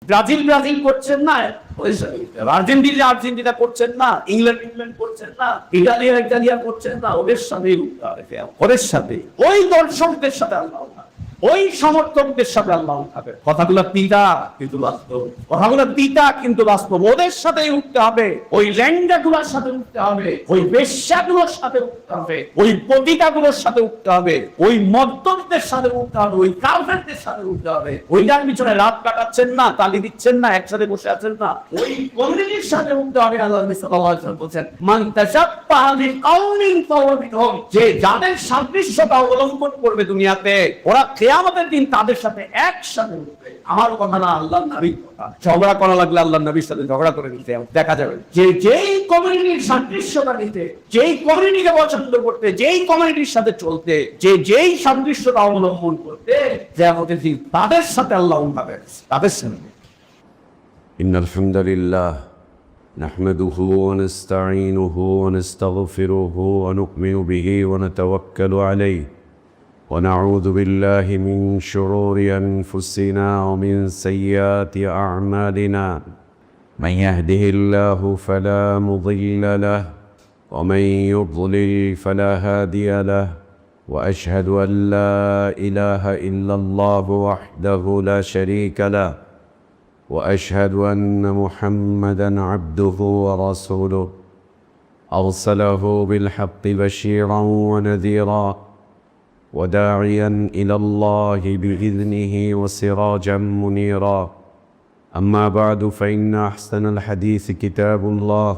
Brazil Brazil করছেন না, Argentina করছেন না, ইংল্যান্ড করছেন না, ইটালিয়া করছেন না, ওদের সাথে ওদের সাথে ওই দর্শকদের সাথে আল্লাহ, ওই সমর্থকদের সাথে আল্লাহ উঠাবে। কথাগুলো তিতা কিন্তু বাস্তব, কথাগুলো তিতা কিন্তু বাস্তব। ওদের সাথে উঠতে হবে, ওই ল্যান্ডাগুলোর সাথে উঠতে হবে, ওই বেশ্যাগুলোর সাথে উঠতে হবে, ওই পতিতাগুলোর সাথে উঠতে হবে, ওই মদ্যপদের সাথে উঠতে হবে, ওই কাফেরদের সাথে উঠতে হবে। ওইটার পিছনে রাত কাটাচ্ছেন না, তালি দিচ্ছেন না, একসাথে বসে আছেন না, ওই কমিউনিটির সাথে উঠতে হবে। আল্লাহ সাল্লাল্লাহু আলাইহি ওয়াসাল্লাম বলেন, মান তাশাব্বাহা বিকাওমিন ফাহুয়া মিনহুম, যে যাদের সাদৃশ্যতা অবলম্বন করবে দুনিয়াতে, ওরা কিয়ামতের দিন তাদের সাথে একসাথে উঠবে। আমার কথা না, আল্লাহর নবীর কথা। ঝগড়া করা লাগলে আল্লাহর নবীর সাথে ঝগড়া করে নিতে দেখা যাবে যে যেই কমিউনিটির সাদৃশ্যতা নিতে, যেই কমিউনিটিকে পছন্দ করতে, যেই কমিউনিটির সাথে চলতে, যেই সাদৃশ্যতা অবলম্বন করতে, কিয়ামতের দিন তাদের সাথে আল্লাহ উঠাবে, তাদের সাথে। إن الحمد لله نحمده ونستعينه ونستغفره ونؤمن به ونتوكل عليه ونعوذ بالله من شرور أنفسنا ومن سيئات أعمالنا من يهده الله فلا مضل له ومن يضلل فلا هادي له وأشهد أن لا إله إلا الله وحده لا شريك له وأشهد أن محمدًا عبده ورسوله أرسله بالحق بشيرًا ونذيرًا وداعيًا إلى الله بإذنه وسراجًا منيرًا أما بعد فإن أحسن الحديث كتاب الله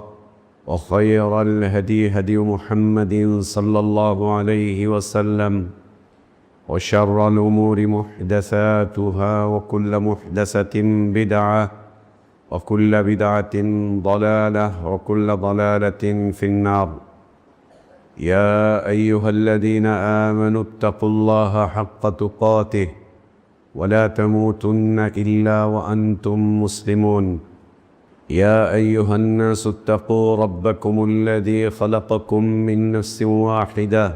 وخير الهدي هدي محمد صلى الله عليه وسلم وشر الأمور محدثاتها وكل محدثة بدعة وكل بدعة ضلالة وكل ضلالة في النار. يا أيها الذين آمنوا اتقوا الله حق تقاته ولا تموتن إلا وأنتم مسلمون. يا أيها الناس اتقوا ربكم الذي خلقكم من نفس واحدة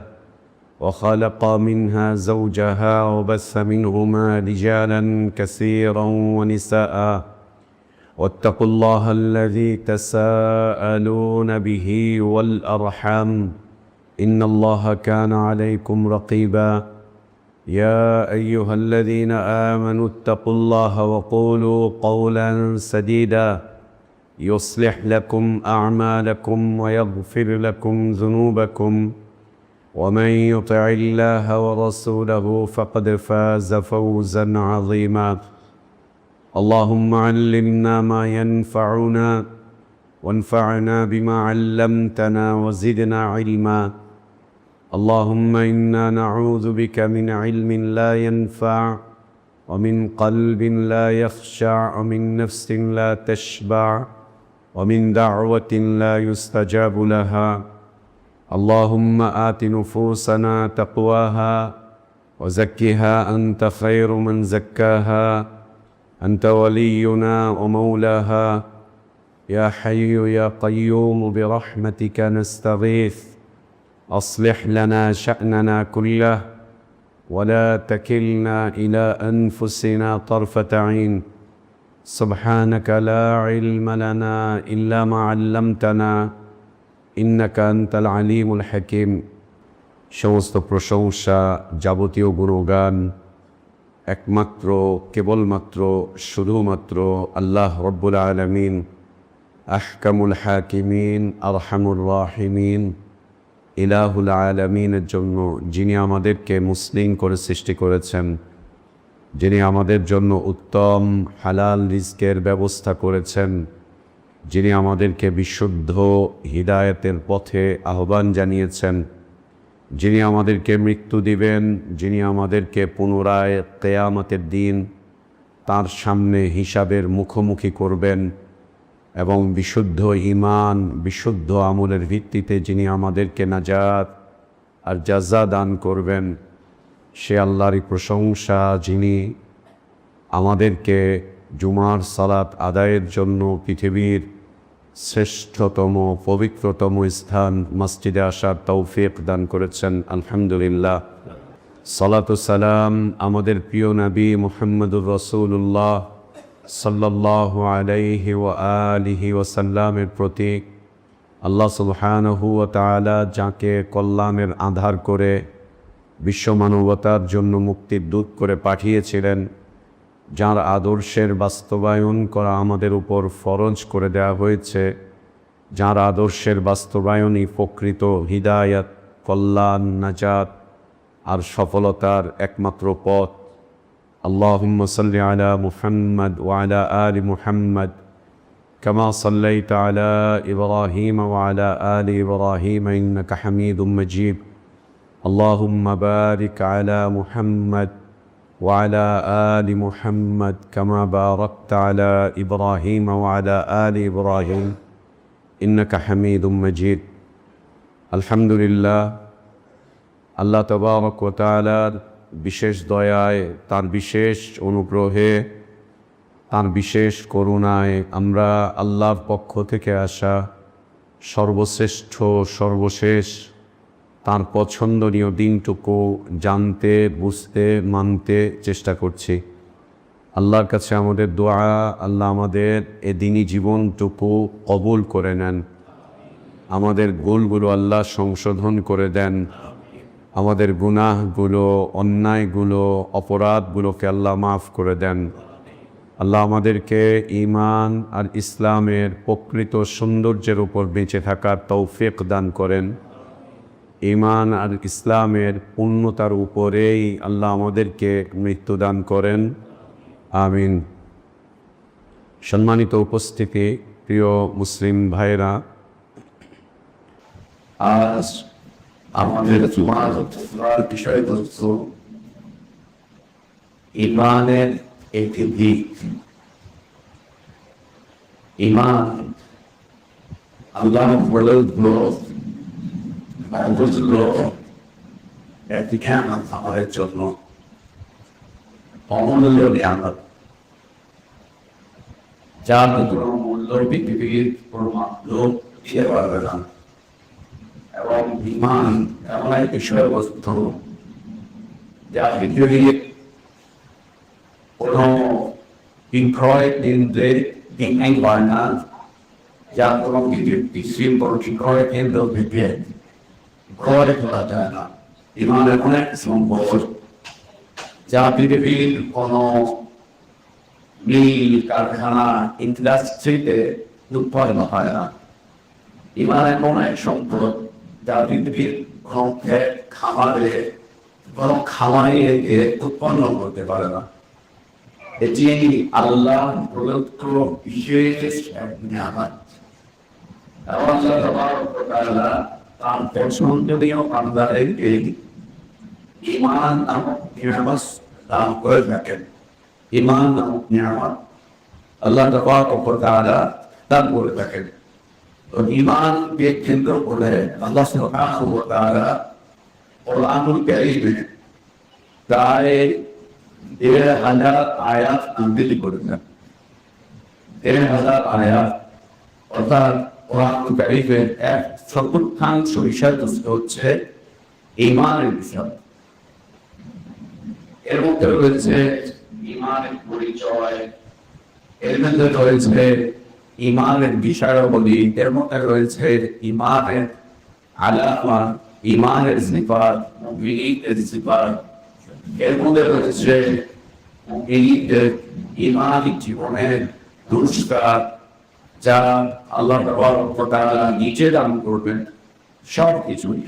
وخلق منها زوجها وبث منهما رجالا كثيرا ونساء واتقوا الله الذي تساءلون به والأرحام إن الله كان عليكم رقيبا. يا أيها الذين آمنوا اتقوا الله وقولوا قولا سديدا يصلح لكم أعمالكم ويغفر لكم ذنوبكم ومن يطع الله ورسوله فقد فاز فوزا عظيما. اللهم علمنا ما ينفعنا وانفعنا بما علمتنا وزدنا علما. اللهم إنا نعوذ بك من علم لا ينفع ومن قلب لا يخشع ومن نفس لا تشبع ومن دعوة لا يستجاب لها. اللهم آت نفوسنا تقواها وزكها أنت خير من زكاها أنت ولينا ومولاها. يا حي يا قيوم برحمتك نستغيث أصلح لنا شأننا كله ولا تكلنا إلى أنفسنا طرفة عين. سبحانك لا علم لنا إلا ما علمتنا ইন্নাকা আনতাল আলিমুল হাকিম। সমস্ত প্রশংসা, যাবতীয় গুণগান একমাত্র, কেবলমাত্র, শুধুমাত্র আল্লাহ রব্বুল আলামিন, আহকামুল হাকিমিন, আরহামুর রাহিমিন, ইলাহুল আলামিনের জন্য, যিনি আমাদেরকে মুসলিম করে সৃষ্টি করেছেন, যিনি আমাদের জন্য উত্তম হালাল রিজকের ব্যবস্থা করেছেন, যিনি আমাদেরকে বিশুদ্ধ হিদায়াতের পথে আহ্বান জানিয়েছেন, যিনি আমাদেরকে মৃত্যু দিবেন, যিনি আমাদেরকে পুনরায় কিয়ামতের দিন তার সামনে হিসাবের মুখোমুখি করবেন এবং বিশুদ্ধ ঈমান, বিশুদ্ধ আমলের ভিত্তিতে যিনি আমাদেরকে নাজাত আর জাযা দান করবেন, সে আল্লাহরই প্রশংসা, যিনি আমাদেরকে জুমার সালাত আদায়ের জন্য পৃথিবীর শ্রেষ্ঠতম পবিত্রতম স্থান মসজিদে আসার তৌফিক দান করেছেন। আলহামদুলিল্লাহ। সালাতু সালাম আমাদের প্রিয় নবী মুহাম্মদুর রাসূলুল্লাহ সাল্লাল্লাহু আলাইহি ওয়া আলিহি ওয়াসাল্লামের প্রতি আল্লাহ সুবহানাহু ওয়া তাআলা যাকে কল্যাণের আধার করে বিশ্ব মানবতার জন্য মুক্তির দূত করে পাঠিয়েছিলেন, যার আদর্শের বাস্তবায়ন করা আমাদের উপর ফরজ করে দেওয়া হয়েছে, যার আদর্শের বাস্তবায়নই প্রকৃত হিদায়াত, কল্যাণ, নাজাত আর সফলতার একমাত্র পথ। আল্লাহুম্মা সাল্লি আলা মুহাম্মদ ওয়া আলা আলি মুহাম্মদ কামা সাল্লাইতা আলা ইব্রাহিম ওয়া আলা আলি ইব্রাহিম ইন্নাকা হামিদুম মাজিদ। আল্লাহুম্মা বারিক আলা মুহাম্মদ ওয়া আলা আলি মুহাম্মদ কামা বারাকতা আলা ইব্রাহিম ওয়া আলা আলি ইব্রাহিম ইন্নাকা হামিদুম মাজিদ। আলহামদুলিল্লাহ, আল্লাহ তাবারক ওয়া তাআলার বিশেষ দয়ায়, তার বিশেষ অনুগ্রহে, তার বিশেষ করুণায় আমরা আল্লাহর পক্ষ থেকে আসা সর্বশ্রেষ্ঠ, সর্বশেষ, তার পছন্দনীয় দিনটুকু জানতে, বুঝতে, মানতে চেষ্টা করছি। আল্লাহর কাছে আমাদের দোয়া, আল্লাহ আমাদের এ দিনই জীবনটুকু কবুল করে নেন, আমাদের ভুলগুলো আল্লাহ সংশোধন করে দেন, আমাদের গুনাহগুলো, অন্যায়গুলো, অপরাধগুলোকে আল্লাহ মাফ করে দেন। আল্লাহ আমাদেরকে ঈমান আর ইসলামের প্রকৃত সৌন্দর্যের উপর বেঁচে থাকার তৌফিক দান করেন। ঈমান আর ইসলামের পূর্ণতার উপরেই আল্লাহ আমাদেরকে মৃত্যু দান করেন। আমিন। সম্মানিত উপস্থিতি, প্রিয় মুসলিম ভাইরা, আজ আমাদের বিষয়বস্তু ঈমানের একটি দিক। ঈমান আল্লাহ একটি জ্ঞান আমাদের জন্য অমূল্য জ্ঞান, যার মূল্য পৃথিবীর কোনো লোক দিতে পারবে না। এবং ঈমান এমন এক বিষয়বস্তু যা পৃথিবীর কোনো বিক্রয় কেন্দ্রে বিক্রি হয় না, যা কোনো পৃথিবীর কোনো বিক্রয় কেন্দ্র থেকে ক্রয় করা যায় না। ঈমান এমন এক সম্পদ যা পৃথিবীর কোনো মিল, কারখানা, ইন্ডাস্ট্রিতে উৎপাদন হয় না। ঈমান এমন এক সম্পদ যা পৃথিবীর কোনো খামারে, কোনো খামারে উৎপন্ন করতে পারে না। এটি আল্লাহ প্রদত্ত বিশেষ এক নিয়ামত। এবং আল্লাহ তার পছন্দনীয় বান্দাদেরকে ঈমান নামক নিয়ামত দান করে থাকেন। ঈমান নামক নিয়ামত আল্লাহ তাআলা দান করে থাকেন। ঈমানকে কেন্দ্র করে আল্লাহ সুবহানাহু ওয়া তাআলা কুরআনুল কারীমে প্রায় ১,০০০ আয়াত নাযিল করেছেন। ১,০০০ আয়াত, অর্থাৎ কুরআনুল কারীমের এক চতুর্থাংশ বিষয়বস্তু হচ্ছে ঈমানের বিষয়। এর মধ্যে রয়েছে ঈমানের পরিচয়, এর মধ্যে রয়েছে ঈমানের বিষয়াবলী, এর মধ্যে রয়েছে ঈমানের আলামা, ঈমানের সিফাত, মুমিনের সিফাত, এর মধ্যে রয়েছে ঈমানিক জীবনের পুরস্কার যা আল্লাহ তাআলা নিজে দান করবেন, সব কিছুই।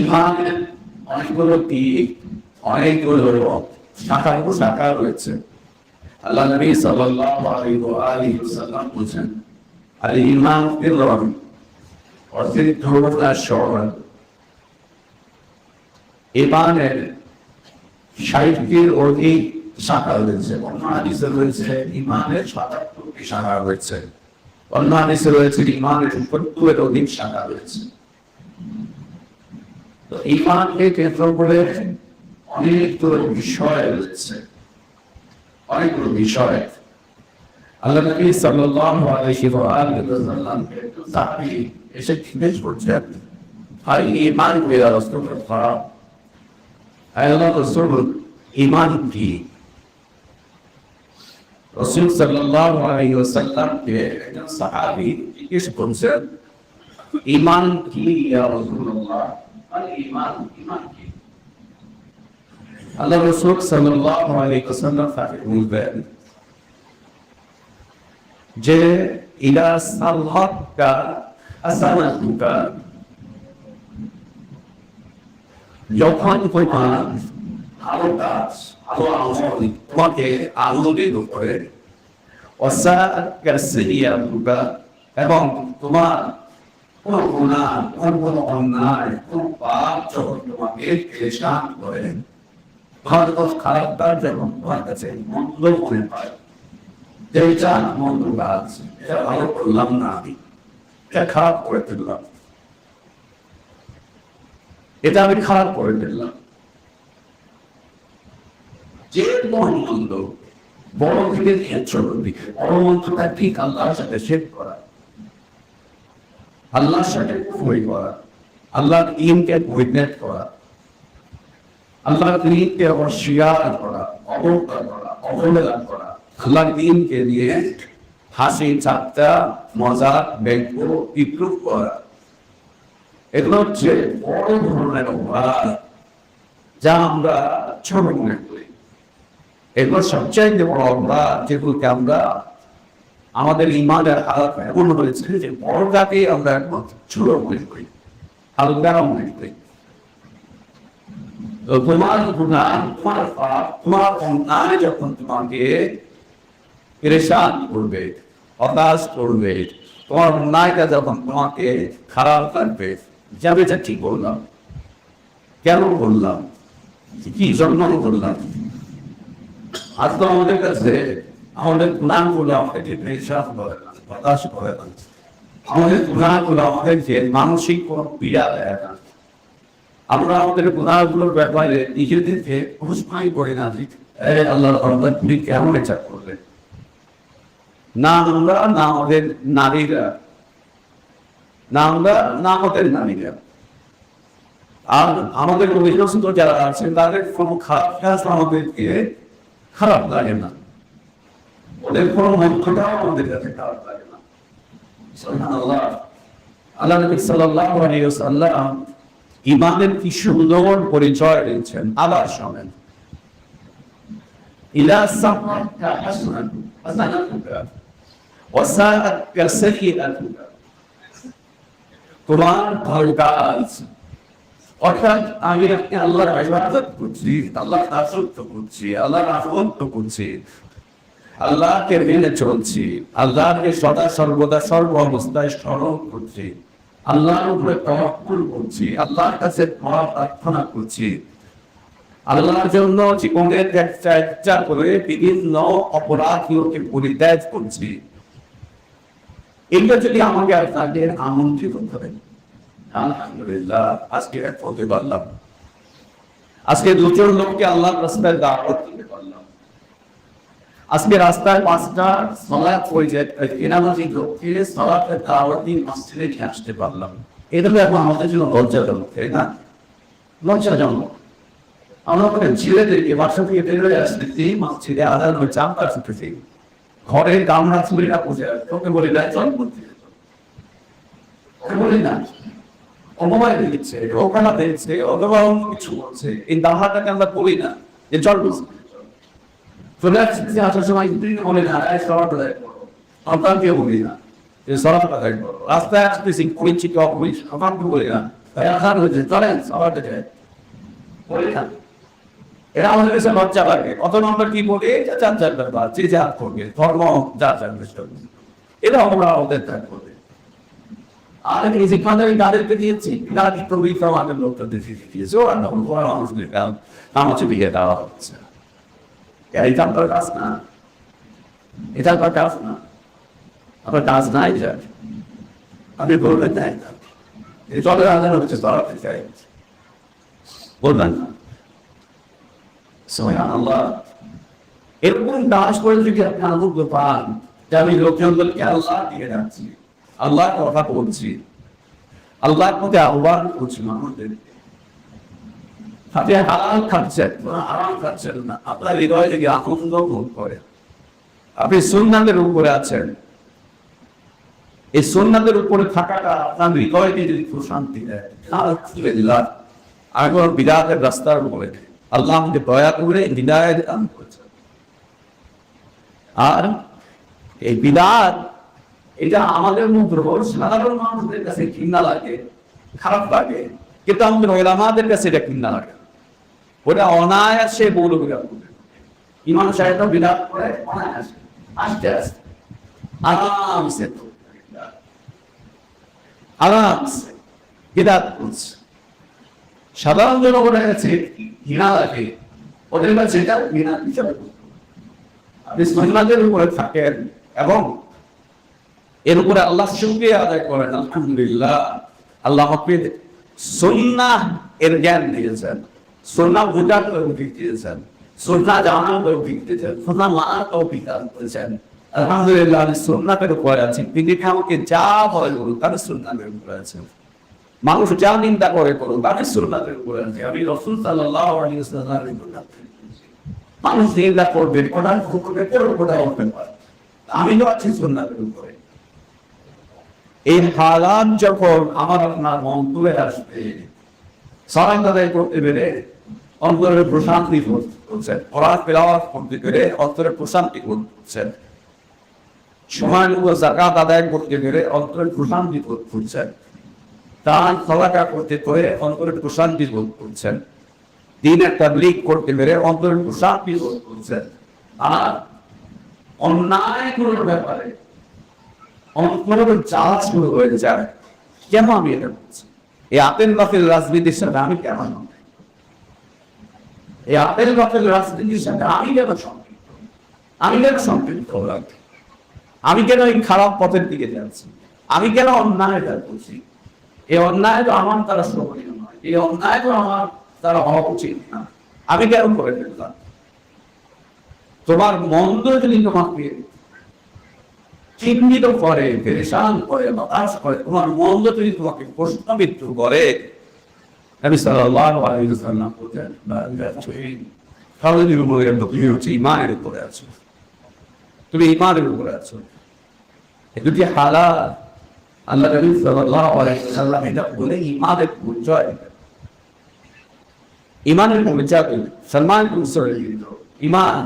ঈমানের অনেকগুলো দিক, অনেকগুলো শাখা রয়েছে। আল্লাহ নবী সাল্লাল্লাহু আলাইহি ওয়া আলিহি ওয়াসাল্লাম বলেছেন, আল ঈমান বিল্লাহ, অর্থাৎ ধর্মটা সরল। ঈমানের ৬০টির অধিক শাখা রয়েছে। অন্য হাদিসে রয়েছে ঈমানের ৭৭টি শাখা রয়েছে। অন্য হাদিসে রয়েছে ঈমানের ৭০-এর অধিক শাখা রয়েছে। তো ঈমানকে কেন্দ্র করে অনেকগুলো বিষয় রয়েছে, অনেকগুলো বিষয়। আল্লাহ নবী সাল্লাল্লাহু আলাইহি ওয়া সাল্লাম সাহাবী এসে জিজ্ঞেস করছেন, ভাই ঈমান ইয়া রাসূলুল্লাহ, আল্লাহ রাসূল ঈমান কি? রাসূল সাল্লাল্লাহু আলাইহি ওয়াসাল্লামকে একজন সাহাবী জিজ্ঞেস করছেন, ঈমান কি ইয়া রাসূলুল্লাহ? মানে ঈমান কি? আল্লাহ রাসূল সাল্লাল্লাহু আলাইহি ওয়াসাল্লাম তাকে বলবেন যে ইলা সাল্লাকা আসালাতুকা, যখন ভালো কাজ তোমাকে আলোড়িত করে, এবং তোমার কোনো গুনাহ, কোনো অন্যায়, কোনো পাপ যখন তোমাকে পেরেশান করে, ভালো খারাপ কাজ এবং তোমার কাছে মন্দ মনে হয়, যেটা মন্দ কাজ, এটা ভালো করলাম না, আমি এটা খারাপ করে ফেললাম, এটা আমি খারাপ করে ফেললাম। যে মন্দ বড় থেকে ছোট দিকে, বড় মন্ত্রটা ঠিক আল্লাহর সাথে শেখ করা, আল্লাহর সাথে বই করা, আল্লাহর দিনকে উইটনেস করা, আল্লাহর দিনকে অস্বীকার করা, অবজ্ঞা করা, অবহেলা করা, আল্লাহর দিনকে দিয়ে হাসি ঠাট্টা মজা ব্যঙ্গ বিদ্রুপ করা, এগুলো হচ্ছে বড় ধরনের অপরাধ যা আমরা ছোট মনে করি। এগুলো সবচাইতে বড় অপরাধ যেগুলোকে আমরা আমাদের ইমানের হালাত এমন হয়েছে যে বড়টাকে আমরা এখন ছোট মনে করি, হালকা মনে করি। তোমার গুনাহ, তোমার পাপ, তোমার অন্যায় যখন তোমাকে পেরেশান করবে, হতাশ করবে, তোমার অন্যায়টা যখন তোমাকে খারাপ লাগবে, যাবে যা ঠিক বললাম, কেন বললাম, কি জন্য বললাম, আজ তো আমাদের কাছে আমাদের গুণাগুলো আমাদেরকে পেরেশান করে না, হতাশ করে না, আমাদের গুণাগুলো আমাদেরকে মানসিক কোনো পীড়া দেয় না। আমরা আমাদের গুণাগুলোর ব্যাপারে নিজেদেরকে খুশমাই করে না, আল্লাহ তুমি কেমন এটা করলে, না আমরা, না আমাদের নারীরা, না আমরা, না আমাদের নারীরা, আর আমাদের অভিনষ্ট যারা আছেন তাদের কোনো খারাপ কাজ আমাদেরকে খারাপ লাগে না, ওদের কোনো মন্ত্রটাও আমাদের কাছে খারাপ লাগে না। সুবহানাল্লাহ। আল্লাহ নবী সাল্লাল্লাহু আলাইহি ওয়াসাল্লাম ঈমানের কি সুন্দর পরিচয় দিয়েছেন, আবার শোনেন। ইলা সামাকা হাসানাতুকা ওয়া সাআকা সাইয়্যাতুকা, তোমার ভালো কাজ, অর্থাৎ আমি আল্লাহর ইবাদত করছি, আল্লাহর দাসত্ব করছি, আল্লাহর আনুগত্য করছি, আল্লাহকে মেনে চলছি, আল্লাহকে সদা সর্বদা সর্ব অবস্থায় স্মরণ করছি, আল্লাহর উপরে তাওয়াক্কুল করছি, আল্লাহর কাছে দোয়া প্রার্থনা করছি, আল্লাহর জন্য জীবনের চেষ্টা করে বিভিন্ন অপরাধীকে পরিত্যাগ করছি। এগুলো যদি আমাকে আপনাদের আমন্ত্রিত করেন, আলহামদুলিল্লাহ আজকে বলতে পারলাম, আজকে দুজন লোককে আল্লাহর রাস্তায় দাওয়াত দিতে পারলাম, আজকে রাস্তায় পাঁচটা সালাত হয়ে যায়, এনামাজি লোককে সালাতের দাওয়াত দিয়ে মসজিদে নিয়ে আসতে পারলাম। এটা তো এখন আমাদের জন্য লজ্জাজনক, তাই না? লজ্জাজনক। আমরা ওখানে ছেলেদেরকে বাসা থেকে বেরোয় আসতেছি, মসজিদে আদান হয়ে চামড়া ছুটেছি, ঘরের গামলা চুরিটা পড়ে, তোকে বলি না চল করতে, বলি না অপমান দিচ্ছে, ওখানে দিচ্ছে, অথবা কিছু বলছে, এই দাহাটাকে আমরা বলি না যে চল চলে আসছে, আসার সময় বলে না আমরা কেউ বলি না যে সরাসরি থাকবো, রাস্তায় আসতেছি পরিচিত অপরিচিত আমার কেউ বলি না, এখন হয়েছে চলেন সবাই যায় বলি না। এটা আমাদের কাছে লজ্জা লাগে। কত নম্বর কি বলে চার চার ব্যাপার, যে যা করবে ধর্ম যা চারবে, এটা আমরা আমাদের থাকবো। আর এই যে কাঁদারি তাদেরকে দিয়েছি, তারা প্রবৃত্ত আমাদের লোকটা দিয়েছে, ও আমরা মানুষদের আমার বিয়ে দেওয়া হচ্ছে, এটা আপনার কাজ না, এটা আপনার কাজ না, আপনার কাজ নাই যার আপনি বলবেন নাই না, এই চলের আদান হচ্ছে ধরাতে চাই, বলবেন না। সুবহানাল্লাহ। এরকম দাস করে যদি আপনি আনন্দ পান যে আমি লোকজনকে আল্লাহ দিয়ে যাচ্ছি, আল্লাহর কথা বলছি, আল্লাহর মধ্যে আহ্বান করছি মানুষদেরকে, আপনি হালাল খাচ্ছেন, হারাম খাচ্ছেন না, আপনার হৃদয় থেকে আনন্দ বোধ করে, আপনি সুন্নাতের উপরে আছেন, এই সুন্নাতের উপরে থাকাটা আপনার হৃদয়কে যদি প্রশান্তি দেয়, আলহামদুলিল্লাহ। আর কোন বিদাতের রাস্তার উপরে আল্লাহ আমাকে দয়া করে হৃদয় দান করেছেন। আর এই বিদাত এটা আমাদের মধ্যে সাধারণ মানুষদের কাছে ঘৃণা লাগে, খারাপ লাগে, কিন্তু আমাদের ওলামাদের কাছে এটা ঘৃণা লাগে। ওটা অনায়াসে বলে ইমাম সাহেব বিদাত করে অনায়াসে আস্তে আস্তে আরামসে আরামসে বিদাত করছে। সাধারণ জনগণের কাছে ঘৃণা লাগে, ওদের কাছে এটা ঘৃণা হিসাবে আপনি সুন্নাতের উপরে থাকেন এবং এর উপরে আল্লাহ শুকরিয়া আদায় করেন। আলহামদুলিল্লাহ, আল্লাহ আপনাকে সুন্নাহ এর জ্ঞান দিয়েছেন, সুন্নাহ বোঝার তৌফিক দিয়েছেন, সুন্নাহ জানার তৌফিক দিয়েছেন, সুন্নাহ মানার তৌফিক দান করেছেন। আলহামদুলিল্লাহ, আমি সুন্নাতের উপরে আছি। তিনি আমাকে যা বলে বলুন, তার সুন্নাতের উপরে আছেন। মানুষ যা নিন্দা করে করুন, তার সুন্নাতের উপরে আছে। আমি রাসূল সাল্লাল্লাহু আলাইহি ওয়াসাল্লামের নিন্দা করি। মানুষ নিন্দা করবে, কোরআন হুকুমে কোরআন ওপেন করে, আমি তো আছি সুন্নাতের উপরে। এই হালাত যখন আমার আপনার মন তুলে আসবে, সালাম আদায় করতে পেরে অন্তরের প্রশান্তি করছেন, কোরআন তেলাওয়াত করতে পেরে অন্তরের প্রশান্তি করছেন, সময় মতো যাকাত আদায় করতে পেরে অন্তরের প্রশান্তি করছেন, দান সাদাকা করতে পেরে অন্তরের প্রশান্তি করছেন, দ্বীনের তাবলীগ করতে পেরে অন্তরের প্রশান্তি করছেন। আর অন্যায় কোন ব্যাপারে অন্তরের চাল শুরু হয়ে যায়, কেন আমি এটা বলছি? এই আপেল বাপের রাজনীতির সাথে আমি কেমন, এই আপেল বাপের রাজনীতির সাথে আমি কেন সম্পৃক্ত, আমি কেন সম্পৃক্ত হলাম? আমি কেন এই খারাপ পথের দিকে যাচ্ছি? আমি কেন অন্যায়টা করছি? এই অন্যায় তো আমার দ্বারা শোভনীয় নয়, এই অন্যায় তো আমার দ্বারা হওয়া উচিত না, আমি কেন করে ফেললাম? তোমার মন্দ যদি তোমাকে চিহ্নিত করে, পেরেশান করে, হতাশ করে, তোমার মন্দ যদি তোমাকে প্রশ্নবিদ্ধ করে, নবী সাল্লাল্লাহু আলাইহি ওয়াসাল্লাম বলেন, তুমি হচ্ছে ঈমানের উপরে আছো, তুমি ঈমানের উপরে আছো। এই দুটি হালাত আল্লাহ নবী সাল্লাল্লাহু আলাইহি ওয়াসাল্লাম এটা বলে ঈমানের পরিচয়, ঈমানের পরিচয় সলমান ঈমান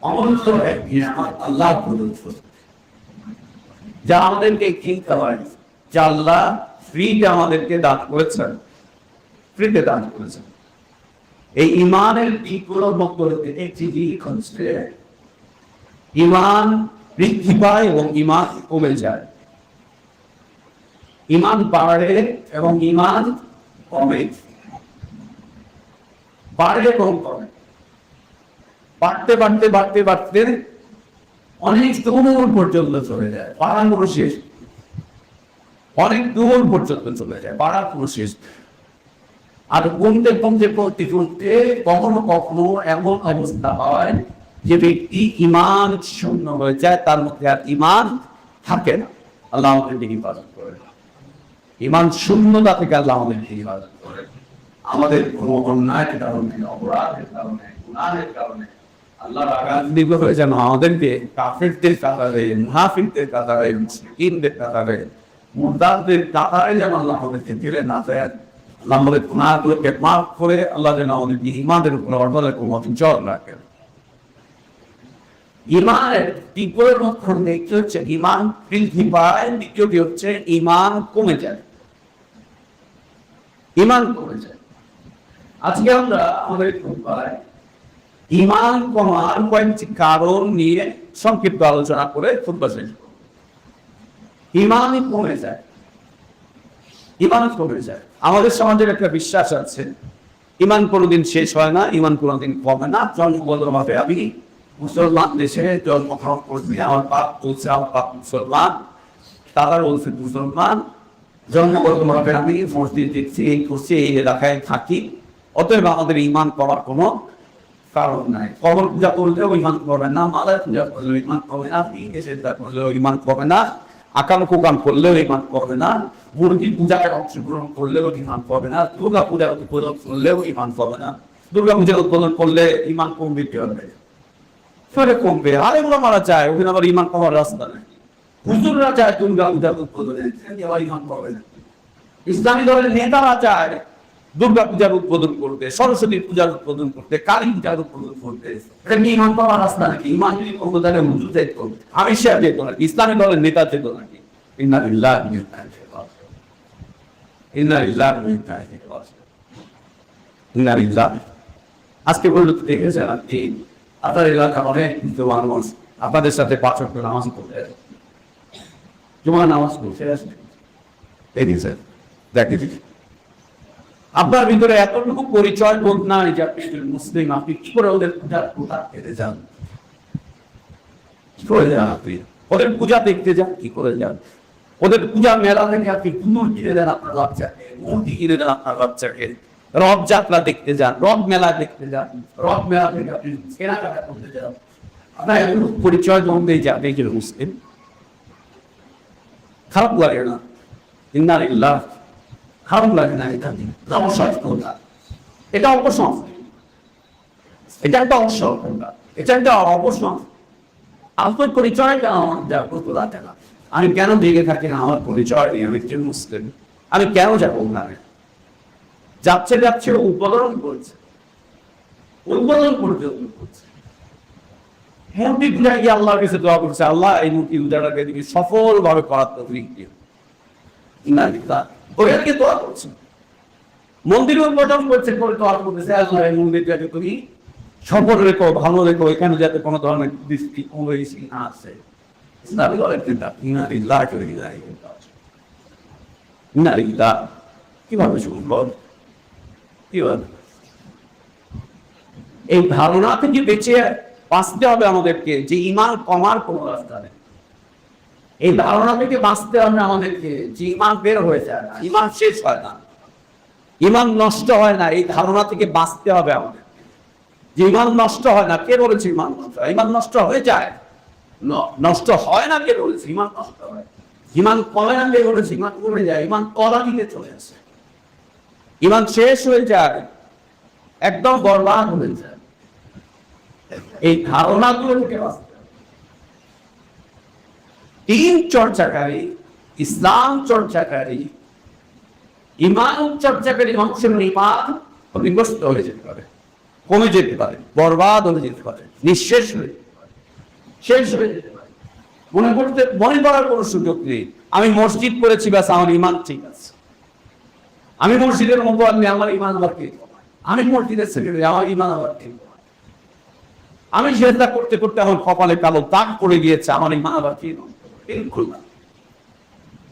অমূল্য এক নিয়ামত, আল্লাহ প্রদত্ত, যা আমাদেরকে কিনতে হয়, যা আল্লাহ ফ্রিতে আমাদেরকে দান করেছেন, ফ্রিতে দান করেছেন। এই ঈমানের দিকগুলোর মধ্যে একটি দিক হচ্ছে ঈমান বৃদ্ধি পায় এবং ঈমান কমে যায়, ঈমান বাড়ে এবং ঈমান কমে, বাড়লে কম কমে, বাড়তে বাড়তে বাড়তে বাড়তে অনেক দূর পর্যন্ত চলে যায়, বাড়ার কোনো শেষ, অনেক দূর পর্যন্ত চলে যায়, বাড়ার কোনো শেষ। আর কমতে কমতে পড়তে চলতে কখনো কখনো এমন অবস্থা হয় যে ব্যক্তি ঈমান শূন্য হয়ে যায়, তার মধ্যে আর ঈমান থাকে না। আল্লাহ আমাদেরকে হিফাজত করে, ঈমান শূন্যতা থেকে আল্লাহ আমাদেরকে হিফাজত করে। আমাদের কোনো অন্যায়ের কারণে, অপরাধের কারণে, গুনাহের কারণে আল্লাহ রাগান্বিত হয়ে যেন আমাদেরকে কাফিরদের কাতারে, মুনাফিকদের কাতারে, মুশরিকদের কাতারে, মুরতাদদের কাতারে যেন আল্লাহ আমাদেরকে ফেলে না দেন। আল্লাহ আমাদের গুনাহগুলোকে মাফ করে আল্লাহ যেন আমাদেরকে ঈমানের উপর অর্পণের অচল রাখেন। ঈমানের বিপরীত লক্ষণ দেখতে হচ্ছে ঈমান বৃদ্ধি পায়, দ্বিতীয়টি হচ্ছে ঈমান কমে যায়, ঈমান কমে যায়। আজকে আমরা আমাদের ঈমান কমার কয়েকটি কারণ নিয়ে সংক্ষিপ্ত আলোচনা করে খুতবা শেষ করব। ঈমানই কমে যায়, ঈমান কমে যায়। আমাদের সমাজের একটা বিশ্বাস আছে, ঈমান কোনোদিন শেষ হয় না, ঈমান কোনোদিন কমে না। জন্মগতভাবে আমি মুসলমান দেশে জন্মগ্রহণ করছি, আমার বাপ বলছে আমার বাপ মুসলমান, তারা বলছে মুসলমান, জন্মগতভাবে আমি মসজিদ দিচ্ছি, এই করছি, এই এলাকায় থাকি, অতএব আমাদের ঈমান করার কোনো কারণ নাই। কবর পূজা করলেও ঈমান করবে না, মালায় পূজা করলেও ঈমান করবে না, চিন্তা করলেও ঈমান করবে না, আকাম কুকাম করলেও ঈমান করবে না, মূর্তি পূজায় অংশগ্রহণ করলেও ঈমান করবে না, দুর্গা পূজা উদ্বোধন করলেও ঈমান করবে না। দুর্গা পূজা উদ্বোধন করলে ঈমান কমবে কি হবে? কমবে, আলেমরা মারা যায়, ওখানে আবার ইমান কমার রাস্তা নেই। হুজুররা যায় দুর্গা পূজার উদ্বোধনে, আবার ইমান করবে না। ইসলামী দলের নেতারা যায় দুর্গা পূজার উদ্বোধন করতে, সরস্বতী পূজার উদ্বোধন করতে, কালী পূজার উদ্বোধন করতে। এটা কি ইমান করার রাস্তা নাকি? ইমান যদি করবো তাহলে হুজুর যেত করবে, আমি সে যেত নাকি, ইসলামী দলের নেতা যেত নাকি? ইন্না লিল্লাহি ওয়া ইন্না ইলাইহি রাজিউন। ইন্না লিল্লাহি ওয়া ইন্না ইলাইহি রাজিউন। ইন্না লিল্লাহি। আজকে পর্যন্ত দেখেছেন আপনি আপনার এলাকার অনেক কিন্তু মানুষ আপনাদের সাথে 5 ওয়াক্ত নামাজ পড়তে আসে, জুমার নামাজ পড়তে আসে। এই দিন স্যার দেখি আপনার ভিতরে এতটুকু পরিচয় বোধ নাই যে আপনি মুসলিম, আপনি কি করে ওদের পূজার পূজা খেতে যান? কি করে যান আপনি? ওদের পূজা দেখতে যান কি করে যান? ওদের পূজা মেলা থেকে আপনি কুমুর কিনে দেন আপনার বাচ্চাকে, মূর্তি কিনে দেন আপনার বাচ্চাকে, রথ যাত্রা দেখতে যান, রথ মেলা দেখতে যান, রথ মেলা থেকে আপনি কেনাকাটা করতে যান। আপনার এতটুকু পরিচয় জমবে যে আপনি একজন মুসলিম। খারাপ লাগে না? ইন্না লিল্লাহ। খারাপ লাগে না? এটা অসংস্কৃতি, এটা অপসংস্কৃতি, এটা একটা অসংস্কৃতি, এটা একটা অপসংস্কৃতি। আপনার পরিচয় টাকা আমি কেন দেখে থাকি না? আমার পরিচয় নেই, আমি একজন মুসলিম, আমি কেন যাবো না? যাচ্ছে যাচ্ছে উদ্বোধন করছে, উদ্বোধন করতে করছে। মূর্তি পূজা গিয়ে আল্লাহর কাছে দোয়া করছে, আল্লাহ এই মূর্তি পূজাটাকে দিকে সফল ভাবে করার তৌফিক দিও। ওইটাকে দোয়া করছে, মন্দির উদ্বোধন করছে, করে দোয়া করতেছে, আল্লাহ এই মন্দিরটাকে তুমি সফল রেখো, ভালো রেখো, এখানে যাতে কোনো ধরনের দৃষ্টি না আসে। কিভাবে শুনবো? কিভাবে এই ধারণা থেকে বেঁচে বাঁচতে হবে আমাদেরকে যে ইমান কমার কোন রাস্তা নেই। এই ধারণা থেকে বাঁচতে হবে আমাদেরকে যে ইমান বের হয়ে যায় না, ইমান শেষ হয় না, ইমান নষ্ট হয় না। এই ধারণা থেকে বাঁচতে হবে আমাদের যে ইমান নষ্ট হয় না। কে বলেছে ইমান নষ্ট হয়? ইমান নষ্ট হয়ে যায়, নষ্ট হয় না। কে বলেছে ইমান নষ্ট হয়? ইমান কমে না। কে বলেছে ইমান কমে যায়? ইমান কলা দিকে চলে আসে, ইমান শেষ হয়ে যায়, একদম বরবাদ হয়ে যায়। এই ধারণাগুলো থেকে বাঁচতে হবে। দিন চর্চাকারী, ইসলাম চর্চাকারী, ইমান চর্চাকারী মানুষের ইমান ক্ষতিগ্রস্ত হয়ে যেতে পারে, কমে যেতে পারে, বরবাদ হয়ে যেতে পারে, নিঃশেষ হয়ে যেতে পারে, শেষ হয়ে যেতে পারে। মনে করার কোনো সুযোগ নেই আমি মসজিদ করেছি, ব্যাস আমার ইমান ঠিক আছে। আমি মসজিদের মতো আনলে আমার ইমান আবার ঠিক, আমি মসজিদের সেক্রেটারি, আমার ইমান আবার ঠিক। আমি সেটা করতে করতে এখন কপালে কালো দাগ পড়ে গিয়েছে, আমার ইমান আবার কি? বিলকুল না,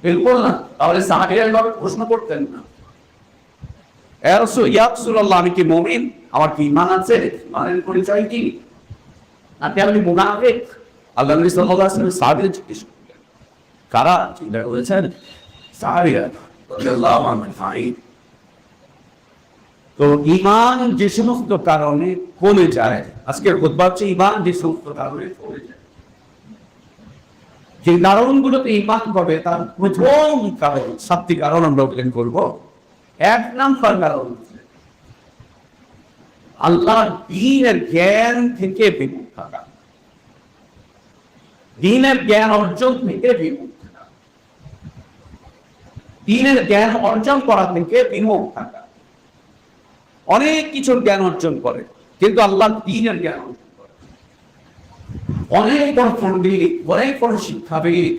বিলকুল না। তাহলে সাহাবীরা এভাবে প্রশ্ন করতেন না, ইয়া রাসূলুল্লাহ আমি কি মুমিন? আমার কি ঈমান আছে? ঈমানের পরিচয় কি? নাকি আমি মুনাফিক? আল্লাহ নবী সাল্লাল্লাহু আলাইহি ওয়াসাল্লাম সাহাবীদের জিজ্ঞেস করলেন, কারা চিন্তা করেছেন? সাহাবীরা রাদিয়াল্লাহু আনহুম। তো ঈমান যে সমস্ত কারণে কমে যায়, আজকের খুতবা হচ্ছে ঈমান যে সমস্ত কারণে কমে যায়, যে কারণগুলোতে ঈমান হবে তার প্রথম কারণ, 7টি কারণ আমরা উল্লেখ করব। 1 নাম্বার কারণ আল্লাহর দ্বীনের জ্ঞান থেকে বিমুখ থাকা, দ্বীনের জ্ঞান অর্জন থেকে বিমুখ থাকা, দ্বীনের জ্ঞান অর্জন করা থেকে বিমুখ থাকা। অনেক কিছুর জ্ঞান অর্জন করে কিন্তু আল্লাহর দ্বীনের জ্ঞান অর্জন করে। অনেক বড় পণ্ডিত, অনেক বড় শিক্ষাবিদ,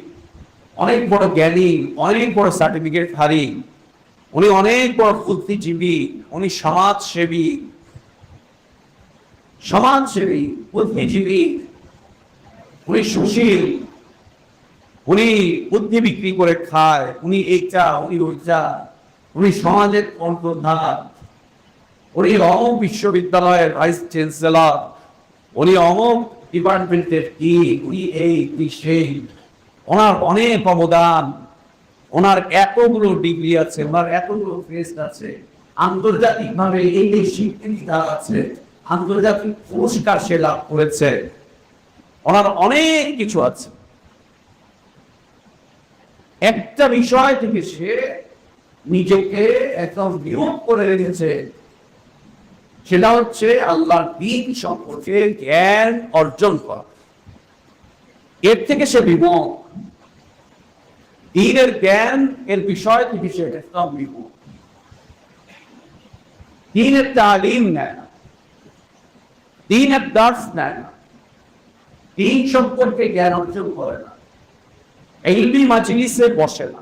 অনেক বড় জ্ঞানী, অনেক বড় সার্টিফিকেটধারী, উনি অনেক বড় বুদ্ধিজীবী, উনি সমাজসেবী, বুদ্ধিজীবী, উনি সুশীল, উনি বুদ্ধি বিক্রি করে খায়, উনি এইটা উনি ওইটা, উনি সমাজের কণ্ঠধার, উনি অমুক বিশ্ববিদ্যালয়ের ভাইস চ্যান্সেলর, উনি অমুক ডিপার্টমেন্টের কি, উনি এই সেই, ওনার অনেক অবদান, ওনার এতগুলো ডিগ্রি আছে, ওনার এতগুলো ফেস্ট আছে, আন্তর্জাতিকভাবে এই স্বীকৃতি আছে, আন্তর্জাতিক পুরস্কার সে লাভ করেছে, ওনার অনেক কিছু আছে। একটা বিষয় থেকে সে নিজেকে একদম বিমুখ করে রেখেছে, সেটা হচ্ছে আল্লাহর দ্বীন সম্পর্কে জ্ঞান অর্জন করা। এর থেকে সে বিমুখ, দ্বীনের জ্ঞান এর বিষয় থেকে সে একদম বিমুখ। দ্বীনের তালিম নেয় না, দ্বীনের দার্স নেয় না, দ্বীন সম্পর্কে জ্ঞান অর্জন করে না, ইলমি মাজলিসে বসে না।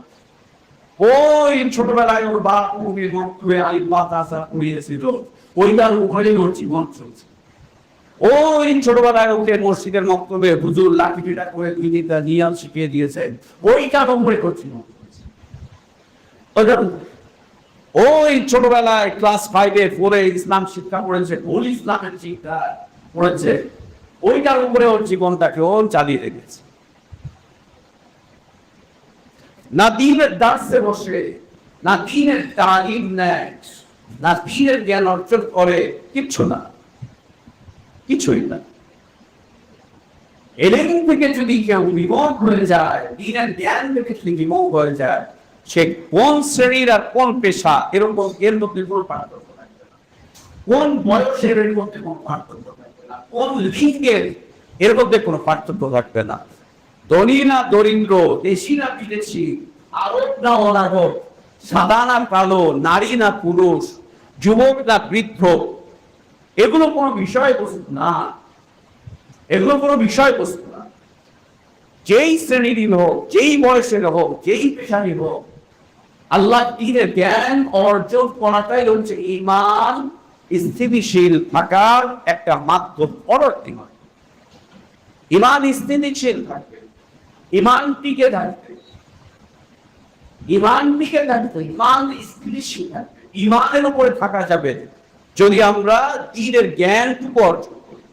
ওই ছোটবেলায় ওর বাপ মুখে মন্ত্রে আলিম মাদ্রাসা পড়িয়েছিল, ওইটার উপরে ওর জীবন চলছে। ওই ছোটবেলায় উঠে মসজিদের মক্তবে হুজুর লাঠি পিটা করে দুইটা নিয়ম শিখিয়ে দিয়েছে, ওইটা নম্বরে করছিল। ওই ছোটবেলায় ক্লাস 5-এ 4-এ ইসলাম শিক্ষা করেছে, ওই ইসলামের শিক্ষা করেছে, ওইটার উপরে ওর জীবনটাকে ও চালিয়ে রেখেছে। না দ্বীনের দার্সে বসে, না দ্বীনের তালিম নেয়, না দ্বীনের জ্ঞান অর্জন করে, কিচ্ছু না, কিছুই না। এলেম থেকে যদি কেউ বিমুখ হয়ে যায়, দ্বীনের জ্ঞান থেকে যদি বিমুখ হয়ে যায়, সে কোন শ্রেণীর আর কোন পেশা এরকম এর মধ্যে কোনো পার্থক্য থাকবে না, কোন বয়সের এর মধ্যে কোনো পার্থক্য থাকবে না, কোন লিঙ্গের এর মধ্যে কোনো পার্থক্য থাকবে না। ধনী না দরিদ্র, দেশি না বিদেশি, আরব না অনারব, সাদা না কালো, নারী না পুরুষ, যুবক না বৃদ্ধ, এগুলো কোনো বিষয়বস্তু না, এগুলো কোনো বিষয়বস্তু না। যেই শ্রেণীর হোক, যেই বয়সের হোক, যেই পেশারই হোক, আল্লাহ দ্বীনের জ্ঞান অর্জন করাটাই হচ্ছে ঈমান স্থিতিশীল থাকার একটা মাধ্যম। পরবর্তী ঈমান স্থিতিশীল থাকবে, ঈমান টিকে থাকবে, ঈমান টিকে থাকবে, ঈমান স্থিতিশীল থাকবে। ঈমানের উপরে থাকা যাবে যদি আমরা দ্বীনের জ্ঞানটুকু অর্জন করি।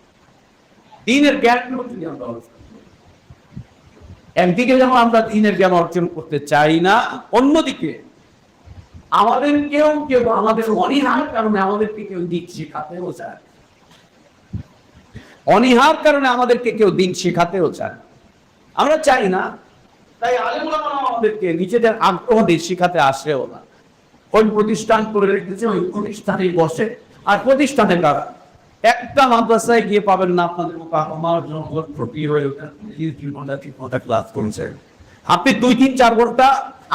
দ্বীনের জ্ঞানটুকু যদি আমরা অর্জন করি, একদিকে যেমন আমরা দ্বীনের জ্ঞান অর্জন করতে চাই না, অন্যদিকে আমাদের কেউ কেউ আমাদের অনীহার কারণে আমাদেরকে কেউ দিন শেখাতেও চায়, অনীহার কারণে আমাদেরকে কেউ দিন শেখাতেও চায়। আমরা চাই না, তাই আলেম ওলামা আমাদেরকে নিজেদের আগ্রহ দিয়ে শেখাতে আসেও না। ওই প্রতিষ্ঠান করে রেখেছে, ওই প্রতিষ্ঠানে বসে, আর প্রতিষ্ঠানে কারা একটা মাদ্রাসায় গিয়ে পাবেন না আপনাদের আমার ক্লাস করছে। আপনি 2-3-4 ঘন্টা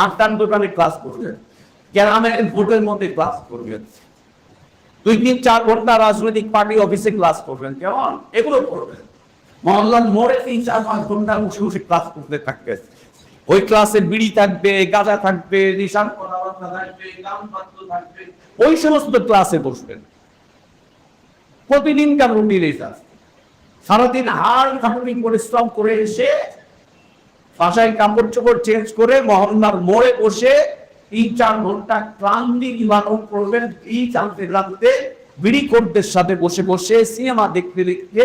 আটটার দোকানে ক্লাস করবেন, গ্রামের ভোটের মধ্যে ক্লাস করবেন, 2-3-4 ঘন্টা রাজনৈতিক পার্টি অফিসে ক্লাস করবেন, কেমন এগুলো করবেন। মহল্লার মোড়ে 3-4-5 ঘন্টা বসে বসে ক্লাস করতে থাকবে। ওই ক্লাসে বিড়ি থাকবে, গাঁজা থাকবে, নিশান কথাবার্তা থাকবে, গান বাদ্য থাকবে, ওই সমস্ত ক্লাসে বসবেন। প্রতিদিনকার রুটিন এটা। সারাদিন হাড় কাঁপুনি পরিশ্রম করে এসে বাসায় কাপড় চোপড় চেঞ্জ করে মহল্লার মোড়ে বসে 3-4 ঘন্টা ক্লান্তি নিবারণ করবেন। এই জানতে জানতে বিড়ি কোটদের সাথে বসে বসে সিনেমা দেখতে দেখতে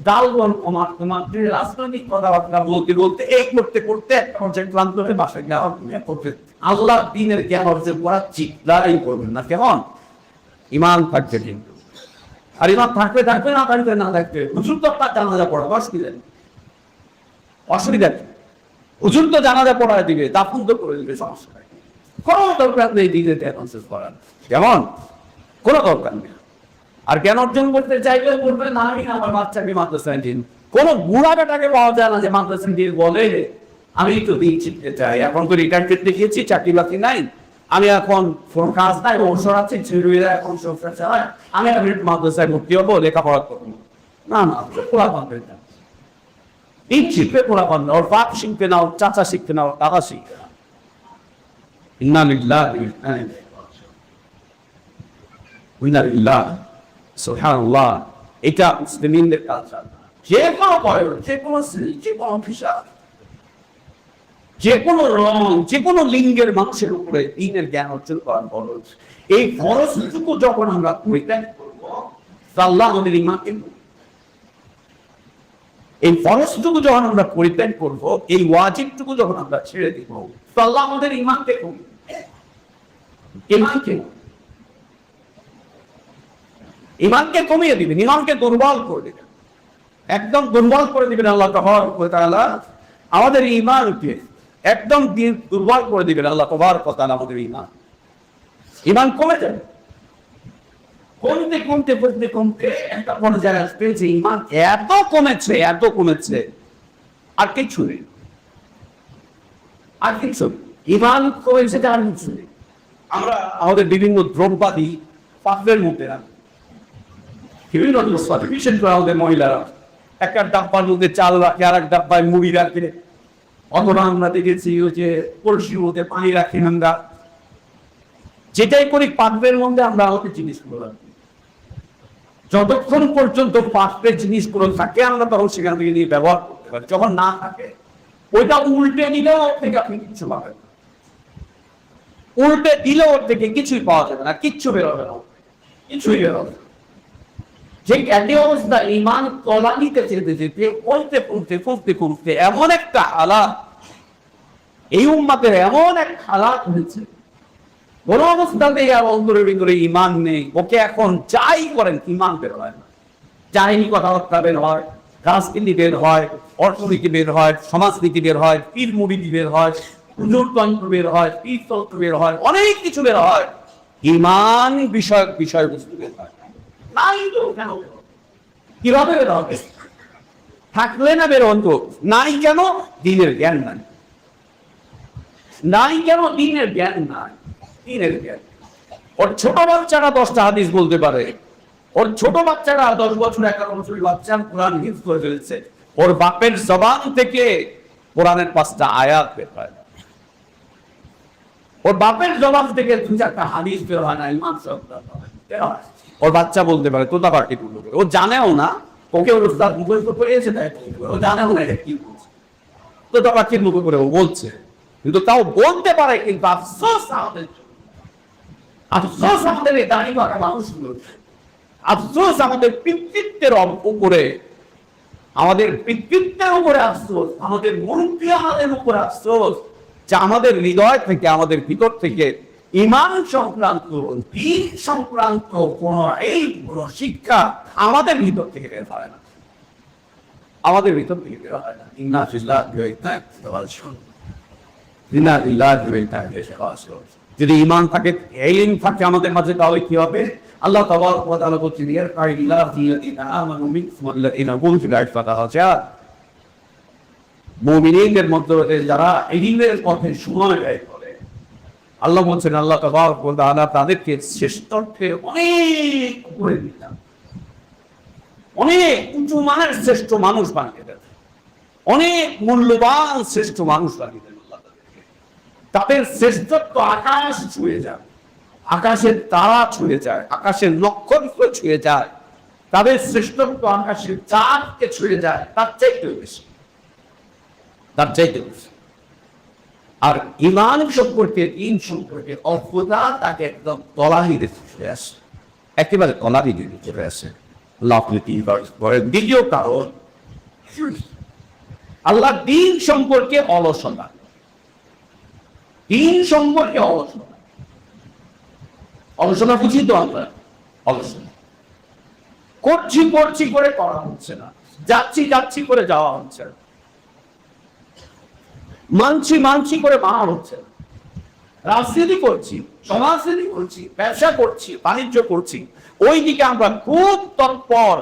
ডালগন কমাতে রাজনৈতিক কথাবার্তা বলতে বলতে এই করতে করতে একটা পর্যায়ে ক্লান্ত হয়ে বাসায় করবে। আল্লাহ দ্বীনের জ্ঞান অর্জন করার চিন্তাই করবেন না, কেমন ঈমান থাকবে। কিন্তু আর ঈমান থাকবে থাকবে, না থাকবে না থাকবে, হুজুর তো তার জানাজা পড়া অসুবিধা নেই, অসুবিধা নেই। হুজুর তো জানাজা পড়ায় দিবে, দাফন তো করে দিবে, সমস্যা নেই, কোনো দরকার নেই দিতে অ্যানাউন্স করার, কেমন কোনো দরকার নেই। আর জ্ঞান অর্জন করতে চাইলে বলবে না আমি আমার বাচ্চাকে মাদ্রাসায় দিন। কোন বুড়া বেটাকে পাওয়া যায় না যে মাদ্রাসায় দিয়ে বলে আমি তো দিন শিখতে চাই, এখন তো রিটায়ারমেন্ট দেখিয়েছি, চাকরি বাকরি নাই, আমি এখন কাজ নাই, অবসর আছে, ছেলেরা এখন সংসার চালায়, আমি মাদ্রাসায় ভর্তি হবো, লেখাপড়া করবো। না না, পোড়া পাবে না, দিন শিখবে পোড়া পাবে না। ওর বাপ শিখবে না, ওর চাচা শিখবে না, ওর দাদা শিখবে না। ইন্না লিল্লাহি ওয়া ইন্না ইলাইহি সুবহানাল্লাহ। এটা মুসলিমদের কালচার। যে কোনো বয়স, যে কোনো শ্রেণী, যে কোনো পেশা, যে কোনো রং, যে কোনো লিঙ্গের মানুষের উপরে দ্বীনের জ্ঞান অর্জন করার ফরজ। এই ফরজটুকু যখন আমরা পরিত্যাগ করবো, আল্লাহ আমাদের ঈমানকে, এই ফরজটুকু যখন আমরা পরিত্যাগ করবো, এই ওয়াজিবটুকু যখন আমরা ছেড়ে দিব, আল্লাহ আমাদের ঈমানকে কমবে, ঈমানকে কমিয়ে দিবেন, ঈমানকে দুর্বল করে দিবেন, একদম দুর্বল করে দিবেন। আল্লাহ তাআলা আমাদের ঈমানকে একদম দুর্বল করে দিবেন। আল্লাহ তাবারক ওয়া তাআলা আমাদের ঈমান কমে যাবে। কমতে কমতে কমতে কমতে একটা পর্যায়ে আসবে যে ইমান এত কমেছে আর কিছু নেই, আর কিছু নেই। ইমান কমেছে আর কিছু নেই। আমরা আমাদের বিভিন্ন দ্রব্যাদি পাত্রের মধ্যে রাখি, বিভিন্ন বিশেষ করে আমাদের মহিলারা একটা ডাব্বার মধ্যে চাল রাখে, আর এক ডাব্বায় মুড়ি রাখে, অথবা আমরা দেখেছি ওই যে কলসির মধ্যে পানি রাখি। আমরা যেটাই করি পাত্রের মধ্যে আমরা আমাদের জিনিসগুলো রাখি। যতক্ষণ পর্যন্ত পাত্রের জিনিসগুলো থাকে আমরা তখন সেখান থেকে নিয়ে ব্যবহার করতে পারি। যখন না থাকে ওইটা উল্টে দিলেও ওর থেকে আপনি কিছু পাবেন, উল্টে দিলেও ওর থেকে কিছুই পাওয়া যাবে না, কিচ্ছু বেরোবে না, কিছুই বেরোবে না। যে একই অবস্থা ইমান তলানিতে যেতে যেতে পড়তে এমন একটা হালাত, এই উম্মাতের এমন এক হালাত হয়েছে, কোন অবস্থাতেই আর অন্তরের ভিতরে ইমান নেই। ওকে এখন যাই করেন ইমান বের হয় না। যাই কথাবার্তা বের হয়, রাজনীতি বের হয়, অর্থনীতি বের হয়, সমাজনীতি বের হয়, পীর মুরিদি বের হয়, তন্ত্র বের হয়, পীর তন্ত্র বের হয়, অনেক কিছু বের হয়, ইমান বিষয়বস্তু বের হয় নাই। তো কেন কিভাবে বের হবে? থাকলে না বের অন্ত নাই কেন? দিনের জ্ঞান নাই। নাই কেন? দিনের জ্ঞান নাই। দিনের জ্ঞান। ওর ছোট বাচ্চারা 10টা হাদিস বলতে পারে, ওর ছোট বাচ্চারা 10 বছর 11 বছর বাচ্চা কোরআন হিফজ করে ফেলেছে, ওর বাপের জবান থেকে কোরআনের 5টা আয়াত বের হয়, ওর বাপের জবান থেকে 2-4টা হাদিস বের হয় না। ইমান ওর বাচ্চা বলতে পারে তোতা পার্টি বলবে, ও জানেও না, ওকে ওর উস্তাদ মুখস্থ করেছে তাই ও জানেও না এটা কি বলছে, তোতা পার্টির মুখে করে ও বলছে, কিন্তু তাও বলতে পারে। কিন্তু আফসোস আমাদের, আফসোস আমাদের এই দাঁড়িয়ে বাঁকা মানুষগুলো, আফসোস আমাদের পিতৃত্বের উপরে, আমাদের পিতৃত্বের উপরে আফসোস, আমাদের মনপ্রিয়াদের উপরে আফসোস, যে আমাদের হৃদয় থেকে, আমাদের ভিতর থেকে ইমান সংক্রান্ত, দিন সংক্রান্ত কোন এই শিক্ষা আমাদের ভিতর থেকে বের হয় না, আমাদের ভিতর থেকে বের হয় না। যদি ইমান থাকে, ইলম থাকে আমাদের মাঝে, তাহলে কি হবে? আল্লাহ তাবারক ওয়া তাআলা বলছেন ইয়ারফাইল্লাহুল্লাযীনা আমানু মিনকুম ওয়াল্লাযীনা উতুল ইলমা দারাজাত। মুমিনদের মধ্যে যারা ইলমের পথে সময় ব্যয় করে, আল্লাহ বলছেন আল্লাহ তাবারক ওয়া তাআলা তাদেরকে শ্রেষ্ঠত্বে অনেক উপরে দিলেন, অনেক উঁচু মানের শ্রেষ্ঠ মানুষ বানিয়ে দেন, অনেক মূল্যবান শ্রেষ্ঠ মানুষ বানিয়ে দেন। তাদের শ্রেষ্ঠত্ব আকাশ ছুঁয়ে যায়, আকাশের তারা ছুঁয়ে যায়, আকাশের নক্ষত্র ছুঁয়ে যায়, তাদের শ্রেষ্ঠত্ব আকাশের চাঁদকে ছুঁয়ে যায়, তার চাইতে বেশি, তার চাইতে বেশি। আর ইমান সম্পর্কে, দিন সম্পর্কে অজ্ঞতা তাকে একদম তলানিতে চলে আসে, একেবারে তলানিতে চলে আসে। দ্বিতীয় কারণ, আল্লাহ দিন সম্পর্কে অলসতা, দিন সম্পর্কে অলসতা, অলসতা বুঝি তো আমরা, অলসতা করছি করে করা হচ্ছে না, যাচ্ছি করে যাওয়া হচ্ছে না, মানছি করে মানা হচ্ছে না, রাজনীতি করছি, সমাজনীতি করছি, ব্যবসা করছি, বাণিজ্য করছি, ওই দিকে আমরা খুব তৎপর,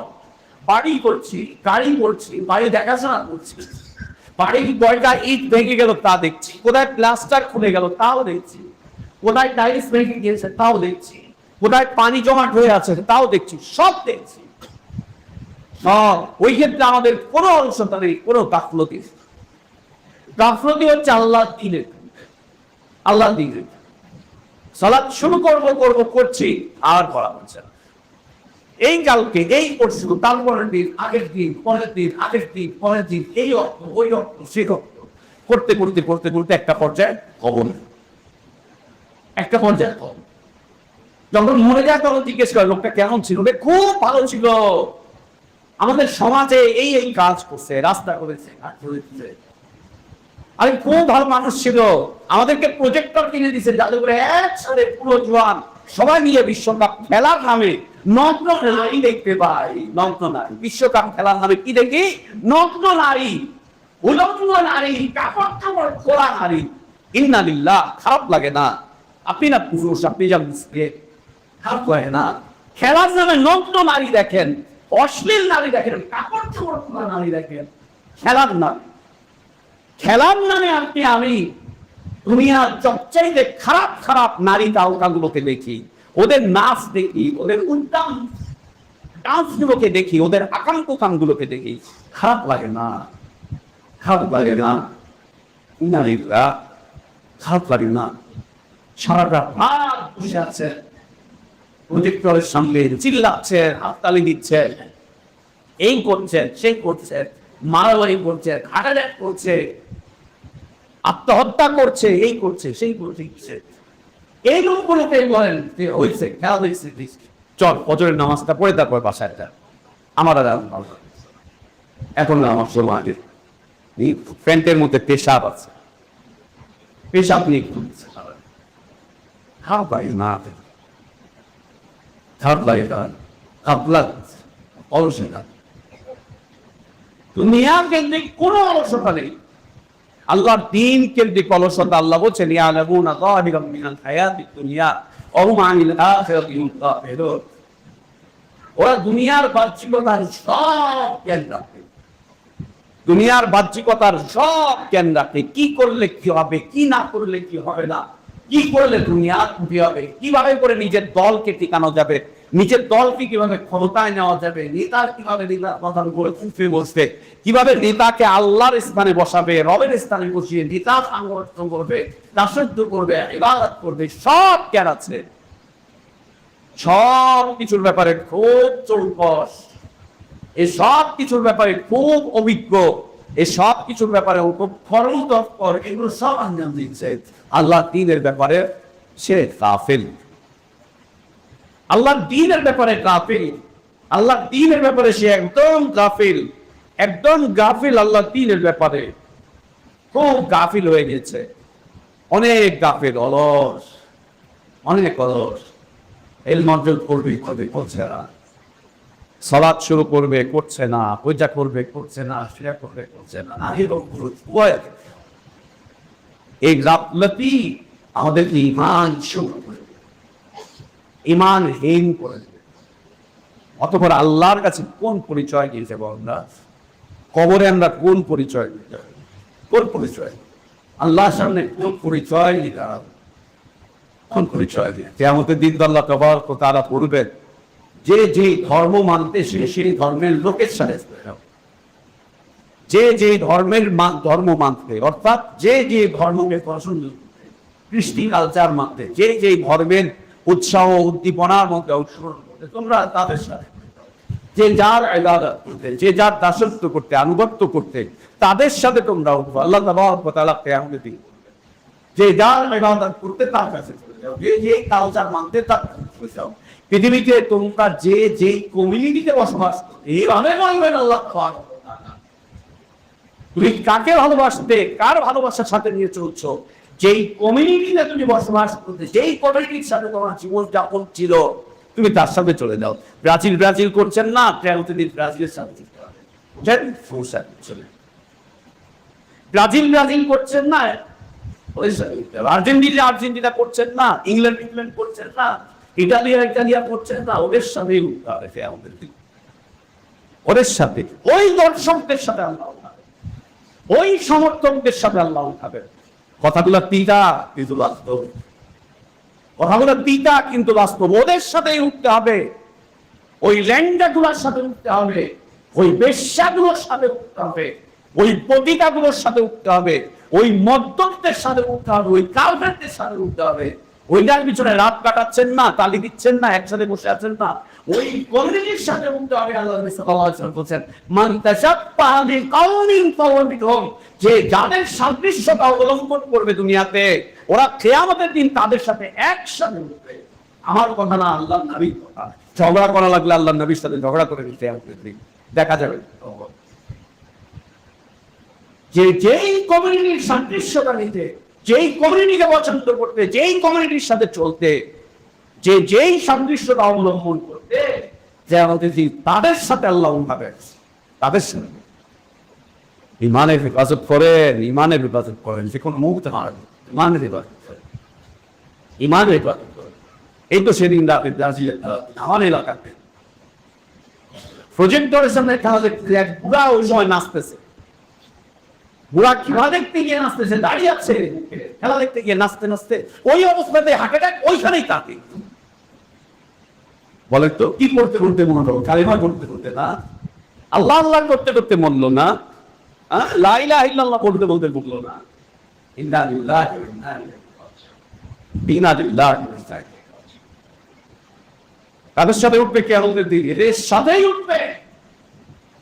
বাড়ি করছি, গাড়ি করছি, বাড়ি দেখাশোনা করছি, বাড়ির কয়টা ইট ভেঙে গেল তা দেখছি, কোথায় প্লাস্টার খুলে গেল তাও দেখছি, কোথায় টাইলস ভেঙে গিয়েছে তাও দেখছি, কোথায় পানি জমাট হয়ে আছে তাও দেখছি, সব দেখছি। ওই ক্ষেত্রে আমাদের কোনো অলসতা নেই, কোনো গাফলতি। গাফলতি হচ্ছে আল্লাহ দিনের, আল্লাহ দিনের। সালাত শুরু করছি আর করা হচ্ছে না, এই কালকে এই করছি, তারপরের দিন, আগের দিন, পরের দিন, আগের দিন, পরের দিন, এই অর্থ ওই অর্থ সে অর্থ করতে একটা পর্যায়ে কবর, একটা পর্যায়ে কবর। যখন মরে যায় তখন জিজ্ঞেস করে লোকটা কেমন ছিল? খুব ভালো ছিল, আমাদের সমাজে এই কাজ করছে, রাস্তা করেছে, ঘাট করেছে, আরে খুব ভালো মানুষ ছিল, আমাদেরকে প্রজেক্টর কিনে দিচ্ছে যাতে করে একসাথে পুরো জোয়ান সবাই মিলে বিশ্বকাপ খেলার নামে নগ্ন নারী দেখতে পাই। নগ্ন নারী, বিশ্বকাপ খেলার নামে কি দেখি? নগ্ন নারী, উলঙ্গ নারী, কাপড় কাপড় খোলা নারী। ইন্নালিল্লাহ, খারাপ লাগে না? আপনি না পুরুষ, আপনি যা খারাপ লাগে না? খেলার নামে নগ্ন নারী দেখেন, অশ্লীল নারী দেখেন, কাপড় চোপড় পরা নারী দেখেন। খেলার নামে আমি দুনিয়ার সবচাইতে খারাপ খারাপ নারী তারকাগুলোকে দেখি, ওদের নাচ দেখি, ওদের উদ্যান ডান্স গুলোকে দেখি, ওদের আকাঙ্ক কামগুলোকে দেখি, খারাপ লাগে না? খারাপ লাগে না? নারীরা খারাপ লাগে না? সারাটা রাত বসে আছে প্রজেক্টরের সামনে, চিল্লাচ্ছে, হাততালি দিচ্ছে, এই করছে, সেই করছে, মারামারি করছে, ঘাটাঘাট করছে, আত্মহত্যা করছে, এই করছে, সেই করছে। এই লোকগুলোকে বলেন যে হয়েছে, খেলা হয়েছে, চল ফজরের নামাজটা পড়ে তারপর বাসায় যা। আমার এখন আমার সময় প্যান্টের মধ্যে পেশাব আছে, পেশাব নিয়ে খারাপ লাগে না? খারাপ লাগে না? খারাপ লাগে অলসতা। দুনিয়া কেন্দ্রিক কোন অলসতা নেই, আল্লাহর দিন কেন্দ্রিক অলসতা। আল্লাহ বলছেন ইয়ালামুনা যাহিরাম মিনাল হায়াতিদ দুনিয়া ওয়া হুম আনিল আখিরাতি হুম গাফিলুন। ওরা দুনিয়ার বাহ্যিকতার সব জ্ঞান রাখে, দুনিয়ার বাহ্যিকতার সব জ্ঞান রাখে, কি করলে কি হবে, কি না করলে কি হবে না, কি করলে দুনিয়া কি হবে, কিভাবে করে নিজের দলকে টিকানো যাবে, নিজের দলকে কিভাবে ক্ষমতায় নেওয়া যাবে, নেতার কিভাবে নেতার কথা বলে বসবে, কিভাবে নেতাকে আল্লাহর স্থানে বসাবে, রবের স্থানে বসিয়ে নেতা সংগঠন করবে, দাসত্ব করবে, ইবাদত করবে, সব জ্ঞান আছে। সব কিছুর ব্যাপারে খুব চৌকস, এই সব কিছুর ব্যাপারে খুব অভিজ্ঞ, এই সব কিছুর ব্যাপারে খুব ফরম তৎপর, এগুলো সব আঞ্জাম দিচ্ছে। আল্লাহ দ্বীনের ব্যাপারে সে গাফিল, আল্লাহ দ্বীনের ব্যাপারে গাফিল, আল্লাহ দ্বীনের ব্যাপারে সে একদম গাফিল, একদম গাফিল। আল্লাহ দ্বীনের ব্যাপারে খুব গাফিল হয়ে গেছে, অনেক গাফিল, অলস, অনেক অলস। এল মর্জন করবে করছে না, সালাত শুরু করবে করছে না, পূজা করবে করছে না, সেটা করবে করছে না। এই গাফলতি আমাদের ঈমান ঈমানহীন করে দেবে। অতঃপর আল্লাহর কাছে কোন পরিচয় দিতে আমরা, কবরে আমরা কোন পরিচয় দিতে, কোন পরিচয় আল্লাহর সামনে কোন পরিচয় দিতে, কোন পরিচয় দিয়ে কিয়ামতের দিন আল্লাহ তাবারক ওয়া তাআলা বলবেন যে যে ধর্ম মানতে সে সেই ধর্মের লোকের সাথে, যে যে ধর্মের ধর্ম মানতে, অর্থাৎ যে যে ধর্মকে পছন্দ করতে, কৃষ্টি কালচার মানতে, যে যে ধর্মের উৎসাহ উদ্দীপনার মধ্যে অংশগ্রহণ করতে, তোমরা তাদের সাথে, যে যার ইবাদত করতে, যে যার দাসত্ব করতে, আনুগত্য করতে, তাদের সাথে তোমরা উঠবো। আল্লাহ তাবারক ওয়া তাআলা কিয়ামতের দিন যে যার ইবাদত করতে তার কাছে চলে যাও, যে যে কালচার মানতে তার কাছে চলে যাও। পৃথিবীতে তোমরা যে যে কমিউনিটিতে বসবাস করতে, এইভাবে বলবেন আল্লাহ তাবারক ওয়া তাআলা, তুমি কাকে ভালোবাসতে, কার ভালোবাসার সাথে নিয়ে চলছো, যেই কমিউনিটিতে তুমি বসবাস করতে, যেই কমিউনিটির সাথে তোমার জীবন যাপন ছিল, তুমি তার সাথে চলে যাও। ব্রাজিল করছেন না, ব্রাজিলের সাথে ব্রাজিল করছেন না, আর্জেন্টিনা করছেন না, ইংল্যান্ড করছেন না, ইটালিয়া করছেন না, ওদের সাথে ওদের সাথে ওই দর্শকদের সাথে আল্লাহ উঠাবে, ওই সমর্থকদের সাথে আল্লাহ উঠাবে। কথাগুলো তিতা কিন্তু বাস্তব, কথাগুলো তিতা কিন্তু বাস্তব। ওদের সাথে উঠতে হবে, ওই ল্যান্ডাগুলোর সাথে উঠতে হবে, ওই বেশ্যাগুলোর সাথে উঠতে হবে, ওই পতিতাগুলোর সাথে উঠতে হবে, ওই মদ্যপদের সাথে উঠতে হবে, ওই কালভার্টদের সাথে উঠতে হবে। ওইটার পিছনে রাত কাটাচ্ছেন না, তালি দিচ্ছেন না, একসাথে বসে আছেন না, ওই কমিউনিটির সাথে উঠতে হবে। আল্লাহ সাল্লাল্লাহু আলাইহি ওয়াসাল্লাম বলেছেন মান তাশাব্বাহা বিকাওমিন ফাহুয়া মিনহুম, যে যাদের সাদৃশ্যতা অবলম্বন করবে দুনিয়াতে, ওরা কিয়ামতের দিন তাদের সাথে একসাথে উঠবে। আমার কথা না, আল্লাহর নবীর কথা। ঝগড়া করা লাগলে আল্লাহর নবীর সাথে ঝগড়া করে দিতে হবে, দেখা যাবে। যে যেই কমিউনিটির সাদৃশ্যতা নিতে, যেই কমিউনিটিকে পছন্দ করতে, যেই কমিউনিটির সাথে চলতে, যে যেই সাদৃশ্যতা অবলম্বন করতে, যে আমাদের তাদের সাথে আল্লাহ উঠাবে, তাদের সাথে ইমানের হেফাজত করেন, ইমানের হেফাজত করেন, যে কোনো মুহূর্তে মারবেন, ইমানের হেফাজত করেন, ইমানের হেফাজত করেন। এই তো সেদিন রাতে আমার এলাকাতে প্রজেক্টরের সামনে খেলা দেখতে এক বুড়া ওই সময় নাচতেছে। বুড়া খেলা দেখতে গিয়ে নাচতেছে, দাঁড়িয়ে আছে খেলা দেখতে গিয়ে নাচতে নাচতে ওই অবস্থাতে হার্ট অ্যাটাক ওইখানেই তাকে। বলে তো কি করতে করতে মনে হলো? কালিমা করতে করতে না, আল্লাহ আল্লাহ করতে করতে মরলো না, লা ইলাহা ইল্লাল্লাহ বলতে বলতে মরলো না। ইন্না লিল্লাহি ওয়া ইন্না ইলাইহি রাজিউন। তাদের সাথে উঠবে কিয়ামতের দিন, এদের সাথেই উঠবে,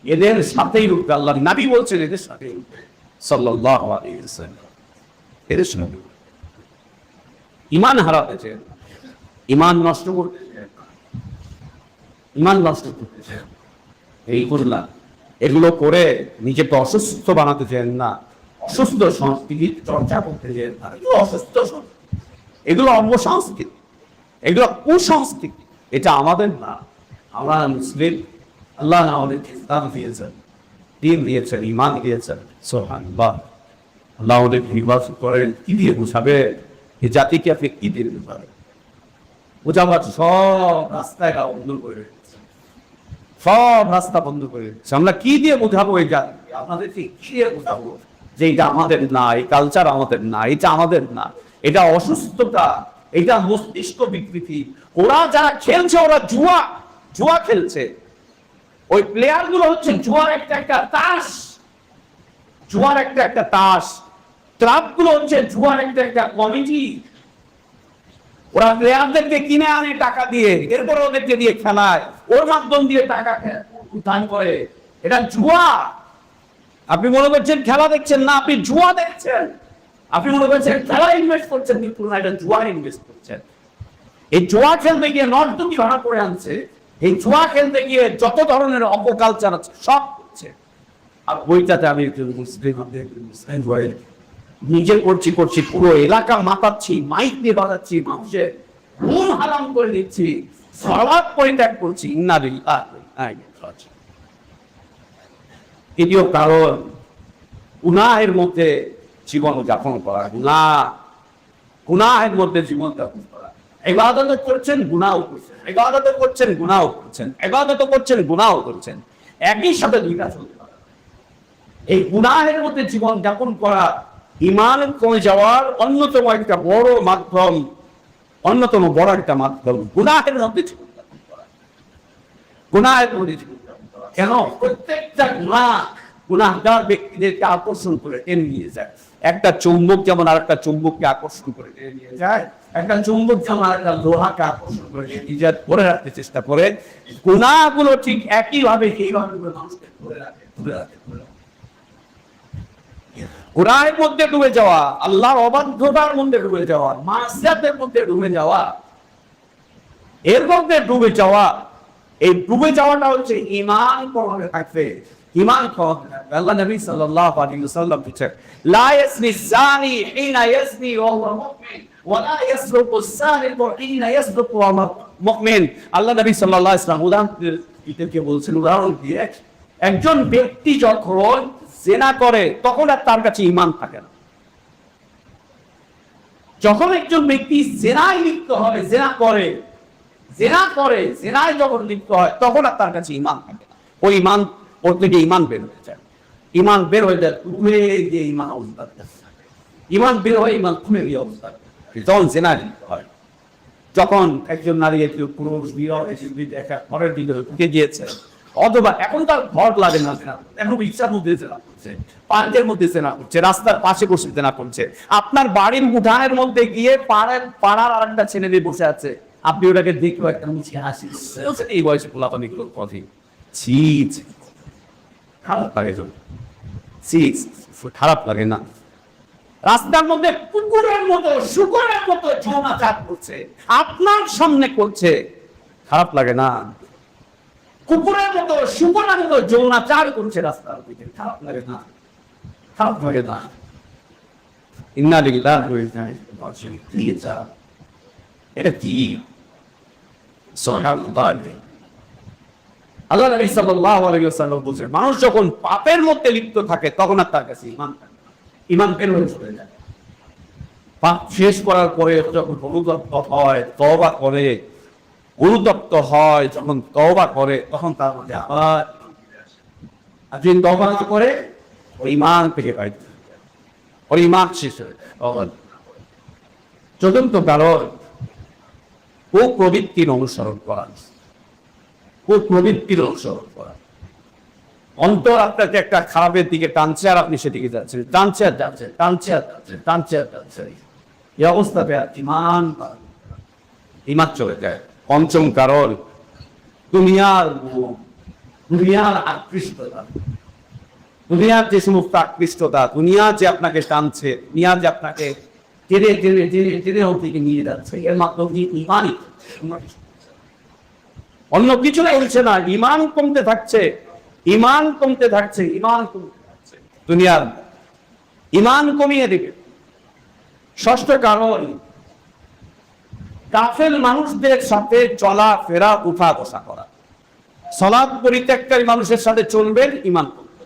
এদের সাথেই উঠবে। আল্লাহর নবী বলছেন এদের সাথেই উঠবে সাল্লাল্লাহু আলাইহি ওয়াসাল্লাম। এদের সাথে ঈমান হারাতেছে, ঈমান নষ্ট করতেছে, ঈমান নষ্ট করতেছে। এই করলা এগুলো করে নিজেকে অসুস্থ বানাতে চান না, অসুস্থ সংস্কৃতির চর্চা করতে চান না। এগুলো অসুস্থ সংস্কৃতি, এগুলো অঙ্গসংস্কৃতি, এগুলো কুসংস্কৃতি। এটা আমাদের না, আমরা মুসলিম। আল্লাহ আমাদের ইসলাম দিয়েছেন, দিন দিয়েছেন, ঈমান দিয়েছেন। সুবহানাল্লাহ। আল্লাহ আমাদের নির্বাচন করেন কি দিয়ে বুঝাবে? এই জাতিকে আপনি কি দিয়ে বুঝাবেন? বোঝাবার সব রাস্তায় বন্ধ করে রেখেছে, সব রাস্তা বন্ধ করে রেখেছে। আমরা কি দিয়ে বোঝাবো এই জাতি? আপনাদেরকে কি দিয়ে বোঝাবো যে এটা আমাদের না, এই কালচার আমাদের না, এটা আমাদের না, এটা অসুস্থতা, এটা মস্তিষ্ক বিকৃতি। ওরা যারা খেলছে ওরা জুয়া, জুয়া খেলছে। ওই প্লেয়ার গুলো হচ্ছে জুয়ার একটা একটা তাস, জুয়ার একটা একটা তাস। ক্লাব গুলো হচ্ছে জুয়ার একটা একটা কমিটি। ওরা প্লেয়ারদেরকে কিনে আনে টাকা দিয়ে, এরপরে ওদেরকে দিয়ে খেলায়, ওর মাধ্যম দিয়ে টাকা দান করে। এটা জুয়া। আপনি মনে করছেন খেলা দেখছেন, না, আপনি জুয়া দেখছেন। আপনি মনে করছেন খেলা ইনভেস্ট করছেন, কিন্তু না, এটা জুয়া ইনভেস্ট করছেন। এই জুয়া খেলতে গিয়ে নর্দমি ধরা করে আনছে। এই জুয়া খেলতে গিয়ে যত ধরনের অপকালচার আছে সব করছে। আর বইটাতে আমি নিজে করছি করছি, পুরো এলাকা মাতাচ্ছি, মাইক দিয়ে বাজাচ্ছি, মানুষের ঘুম হারাম করে দিচ্ছি, সালাত পরিত্যাগ করছি। ইন্না লিল্লাহি। এটিও কারণ গুনাহের মধ্যে জীবন যাপন করা, গুনাহের মধ্যে জীবন যাপন করা। ইবাদত করছেন, গুনাহ করছেন, ইবাদত করছেন, গুনাহ করছেন, ইবাদত করছেন, গুনাহ করছেন, একই সাথে দুইটা চলতে পারে। এই গুনাহের মধ্যে জীবন যাপন করা ঈমান কমে যাওয়ার অন্যতম একটা বড় মাধ্যম, অন্যতম বড় একটা মাধ্যম গুনাহের মধ্যে জীবন যাপন করা। গুনাহের মধ্যে জীবন যাপন করা কেন? প্রত্যেকটা গুনাহগার ব্যক্তিদেরকে আকর্ষণ করে টেনে নিয়ে যায়। একটা চুম্বক যেমন আর একটা চুম্বককে আকর্ষণ করে টেনে নিয়ে যায়, একটা চুম্বক যেমন আর একটা লোহাকে আকর্ষণ করে নিজের ধরে রাখতে চেষ্টা করে, গুনাহগুলো ঠিক একইভাবে এইভাবে মানুষকে ধরে রাখে, ধরে রাখে। গুনাহের মধ্যে ডুবে যাওয়া, আল্লাহর অবাধ্যতার মধ্যে ডুবে যাওয়া, মাসিয়াতের মধ্যে ডুবে যাওয়া, এর মধ্যে ডুবে যাওয়া, এই ডুবে যাওয়াটা হচ্ছে ঈমান কমে থাকবে। ঈমান কমে থাকবে। আল্লাহ নবী সাল্লাল্লাহু আলাইহি ওয়াসাল্লাম বলেছেন, লা ইয়াসনি যানি হিনা ইয়াসনি ওয়া হুয়া মুমিন ওয়া লা ইয়াসরুকু সারিকু হিনা ইয়াসরুকু ওয়া হুয়া মুমিন। আল্লাহ নবী সাল্লাল্লাহু আলাইহি ওয়াসাল্লাম উদাহরণ দিয়ে একজন ব্যক্তি যখন জিনা করে তখন আর তার কাছে ঈমান থাকে না। যখন একজন ব্যক্তি জিনায় লিপ্ত হয়, জিনা করে, জিনায় যখন লিপ্ত হয় তখন আর তার কাছে ঈমান থাকে না। ওই ঈমান ওর থেকে ঈমান বের হয়ে যায়, ঈমান বের হয়ে যায়, খুলে যে ঈমান অবস্থা, ঈমান বের হয়ে ঈমান খুলে গিয়ে অবস্থা। যখন জিনায় লিপ্ত হয়, যখন একজন নারী পুরুষ বিবাহ দেখা ঘরের দিকে ঢুকে গিয়েছে, অথবা এখন তার ঘর লাগে না, এখন ইচ্ছার মধ্যে জেনা করছে, পার্কের মধ্যে জেনা করছে, রাস্তার পাশে বসে জেনা করছে, আপনার বাড়ির উঠানের মধ্যে গিয়ে পাড়ার আর একটা ছেলে দিয়ে বসে আছে, আপনি ওটাকে দেখলো একটা মুছে হাসি, এই বয়সে পোলাপানি পথে খারাপ লাগে, খারাপ লাগে না? রাস্তার মধ্যে কুকুরের মতো শুকরের মতো যৌনাচার করছে, আপনার সামনে করছে, খারাপ লাগে না? কুকুরের মতো শুকরের মতো যৌনাচার করছে রাস্তার দিকে, খারাপ লাগে না? খারাপ লাগে না? ইন্না লিল্লাহি ওয়া ইন্না ইলাইহি রাজিউন। এটা কি? সুবহানাল্লাহ। আল্লাহ নবী সাল্লাল্লাহু আলাইহি ওয়াসাল্লাম বলেছেন, মানুষ যখন পাপের মধ্যে লিপ্ত থাকে তখন আর তার কাছে ঈমান থাকে না, ঈমান বের হয়ে চলে যায়। পাপ শেষ করার পরে যখন অনুতপ্ত হয়, তওবা করে, অনুতপ্ত হয়, যখন তওবা করে, তখন তার মধ্যে আবার আর যদি তওবা না করে ওই ঈমান থেকে পাইতে, ওই ঈমান শেষ হয়ে যায়। চতুর্থ কারণ কুপ্রবৃত্তির অনুসরণ করা, কুপ্রবৃত্তির অনুসরণ করা। অন্তর আপনাকে একটা খারাপের দিকে টানছে আর আপনি সেদিকে যাচ্ছেন, টানছে আর যাচ্ছেন, টানছে আর যাচ্ছেন, টানছে আর যাচ্ছেন। এই অবস্থাতে ঈমান চলে যায়। পঞ্চম কারণ দুনিয়ার মোহ, দুনিয়ার আকৃষ্টতা, দুনিয়ার যে সমস্ত আকৃষ্টতা, দুনিয়া যে আপনাকে টানছে, দুনিয়া যে আপনাকে টেনে টেনে টেনে টেনে দিকে নিয়ে যাচ্ছে, এর মাধ্যমে ঈমানই, অন্য কিছু বলছে না, ঈমান কমতে থাকছে, ঈমান কমতে থাকছে, ঈমান কমতে থাকছে। দুনিয়ার ঈমান কমিয়ে দিবে। ষষ্ঠ কারণ কাফের মানুষদের সাথে চলা ফেরা, উঠা বসা করা। সালাত পরিত্যাগকারী মানুষের সাথে চলবেন, ঈমান কমবে।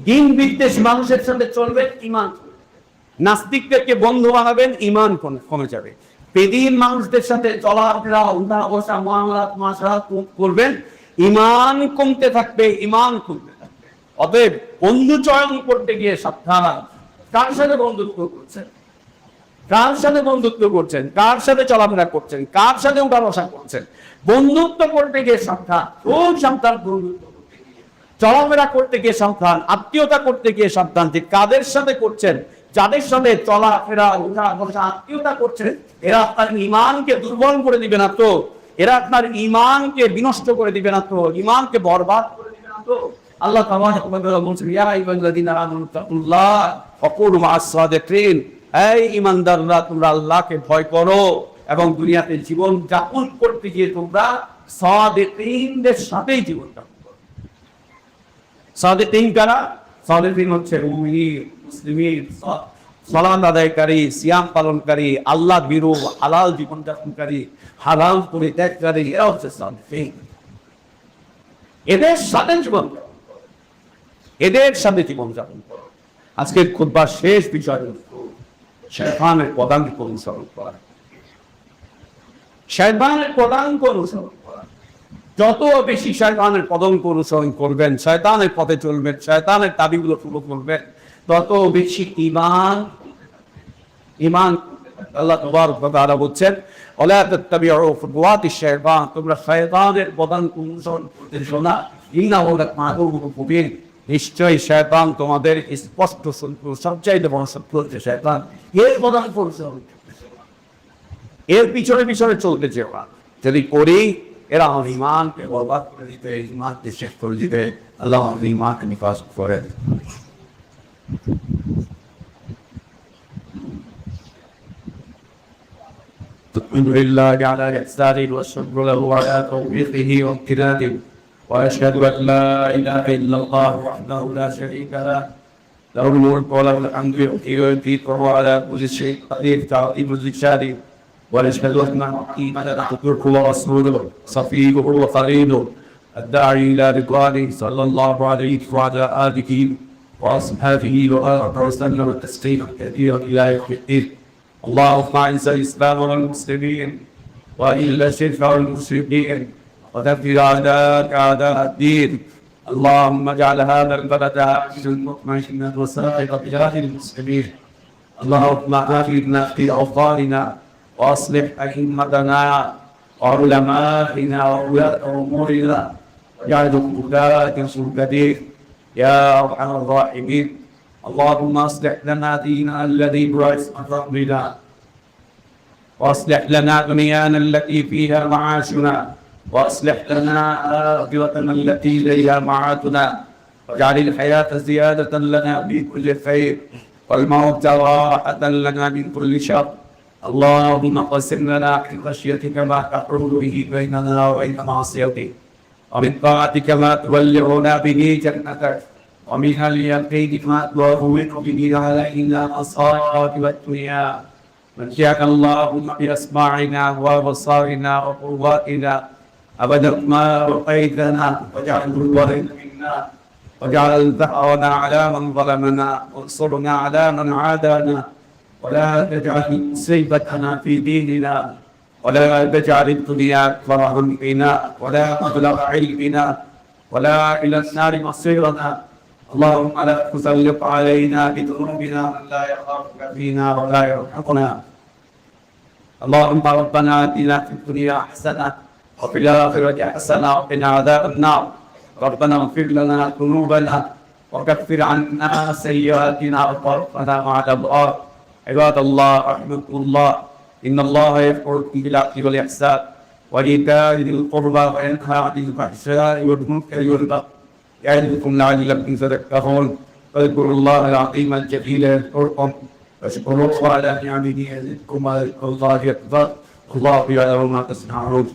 দিন বিদ্বেষ মানুষের সাথে চলবেন, ঈমান কমবে। নাস্তিকদেরকে বন্ধু বানাবেন, ঈমান কমে যাবে। বেদিন মানুষদের সাথে চলাফেরা, উঠা বসা, মাসালা করবেন, ঈমান কমতে থাকবে, ঈমান কমতে থাকবে। অতএব বন্ধু চয়ন করতে গিয়ে সাবধান। কার সাথে বন্ধুত্ব করছেন, কার সাথে বন্ধুত্ব করছেন, কার সাথে চলাফেরা করছেন, কার সাথে উঠা বসা করছেন। বন্ধুত্ব করতে গিয়ে সাবধান, খুব সাবধান। বন্ধুত্ব করতে গিয়ে, চলাফেরা করতে গিয়ে সাবধান, আত্মীয়তা করতে গিয়ে সাবধান। যে কাদের সাথে করছেন, যাদের সাথে চলাফেরা, উঠা বসা, আত্মীয়তা করছেন, এরা আপনার ঈমানকে দুর্বল করে দিবে না তো? এরা আপনার ঈমানকে বিনষ্ট করে দিবে না তো? ঈমানকে বরবাদ করে দিবে না তো? আল্লাহ তাআলা বলছেন, ইয়া আইয়ুহাল্লাযীনা আমানু তাকুল্লাহ ওয়া কুনু মা'আস সাদিকিন। এই ঈমানদাররা, তোমরা আল্লাহকে ভয় করো এবং দুনিয়াতে জীবন যাপন করতে গিয়ে তোমরা সাদিকিনদের সাথেই জীবন যাপন করো। সাদিকিন কারা? সাদিকিন হচ্ছে মুমিন, মুসলিমিন, সালাত আদায়কারী, সিয়াম পালনকারী, আল্লাহ ভীরু, হালাল জীবনযাপনকারী, হারাম পরিত্যাগকারী, এরা হচ্ছে সাদিকিন। এদের সাথে জীবন, এদের সাথে জীবন যাপন করো। আজকের খুতবার শেষ বিষয় শয়তানের পদাঙ্ক অনুসরণ করা। শয়তানের পদাঙ্ক অনুসরণ করা। যত বেশি শয়তানের পদাঙ্ক অনুসরণ করবেন, শয়তানের পথে চলবেন, শয়তানের দাবিগুলো পুরো করবেন, তত বেশি ঈমান। আল্লাহ তাবারক ওয়া তাআলা বলছেন, ওয়ালা তাত্তাবিউ খুতুওয়াতিশ শাইতান, তোমরা শয়তানের পদাঙ্ক অনুসরণ করতেছো না, ইন্নাহু লাকুম আদুউউম মুবিন। নিশ্চয়ই শয়তান তোমাদের স্পষ্ট শত্রু, সবচাইতে বড় শত্রু হচ্ছে শয়তান। এর পদাঙ্ক অনুসরণ, এর পিছনে পিছনে চলতে চেও না। যদি করি, এরা আমার ঈমানকে বরবাদ করে দিবে, ঈমানকে শেষ করে দিবে। আল্লাহ আমাদের ঈমানকে নিকাশ করে। الحمد لله على إحسانه والشكر له على توفيقه وامتنانه، وأشهد أن لا إله إلا الله وحده لا شريك له، له الملك وله الحمد يحيي ويميت وهو على كل شيء قدير، تعظيم لشانه. ونشهد أن محمدا عبده ورسوله صفيه وخليله الداعي إلى رضوانه، صلى الله عليه وعلى آله وأصحابه وسلم تسليما كثيرا إلى يوم الدين. اللهم أعز الإسلام والمسلمين وأذل الشرك والمشركين ودمر أعداءك أعداء الدين. اللهم اجعل هذا البلد آمنا مطمئنا وسائر بلاد المسلمين. اللهم آمنا في أوطاننا وأصلح أئمتنا وعلمائنا وولاة أمورنا واجعلهم ولاة مهتدين يا أرحم الراحمين. اللهم اصلح لنا ديننا الذي هو عصمة أمرنا، واصلح لنا دنيانا التي فيها معاشنا، واصلح لنا آخرتنا التي إليها معادنا، واجعل الحياة زيادة لنا في كل خير والموت راحة لنا من كل شر. اللهم قسم لنا من خشيتك ما تحول به بيننا وبين معصيتك، ومن طاعتك ما تبلغنا به جنتك، ومن اليقين ما تهون به علينا مصائب الدنيا. متعنا اللهم بأسماعنا وأبصارنا وقواتنا أبدا ما بقيتنا، واجعله الوارث منا واجعل ثأرنا على من ظلمنا وانصرنا على من عادانا ولا تجعل مصيبتنا في ديننا ولا تجعل الدنيا أكبر همنا ولا مبلغ علمنا ولا إلى النار مصيرنا اللهم لا تسلط علينا بذنوبنا من لا يخافك فينا ولا يرحمنا اللهم ربنا آتنا في الدنيا حسنة وفي الآخرة حسنة وقنا عذاب النار ربنا اغفر لنا ذنوبنا وكفر عنا سيئاتنا وتوفنا مع الأبرار عباد الله رحمكم الله إن الله يأمركم بالعدل والإحسان وإيتاء ذي القربى وينهى عن الفحشاء والمنكر والبغي يعظكم لعلكم تذكرون فاذكروا الله العظيم الجليل يذكركم واشكروه على نعمه يزدكم وذكر الله أكبر الله يعلم ما تصنعون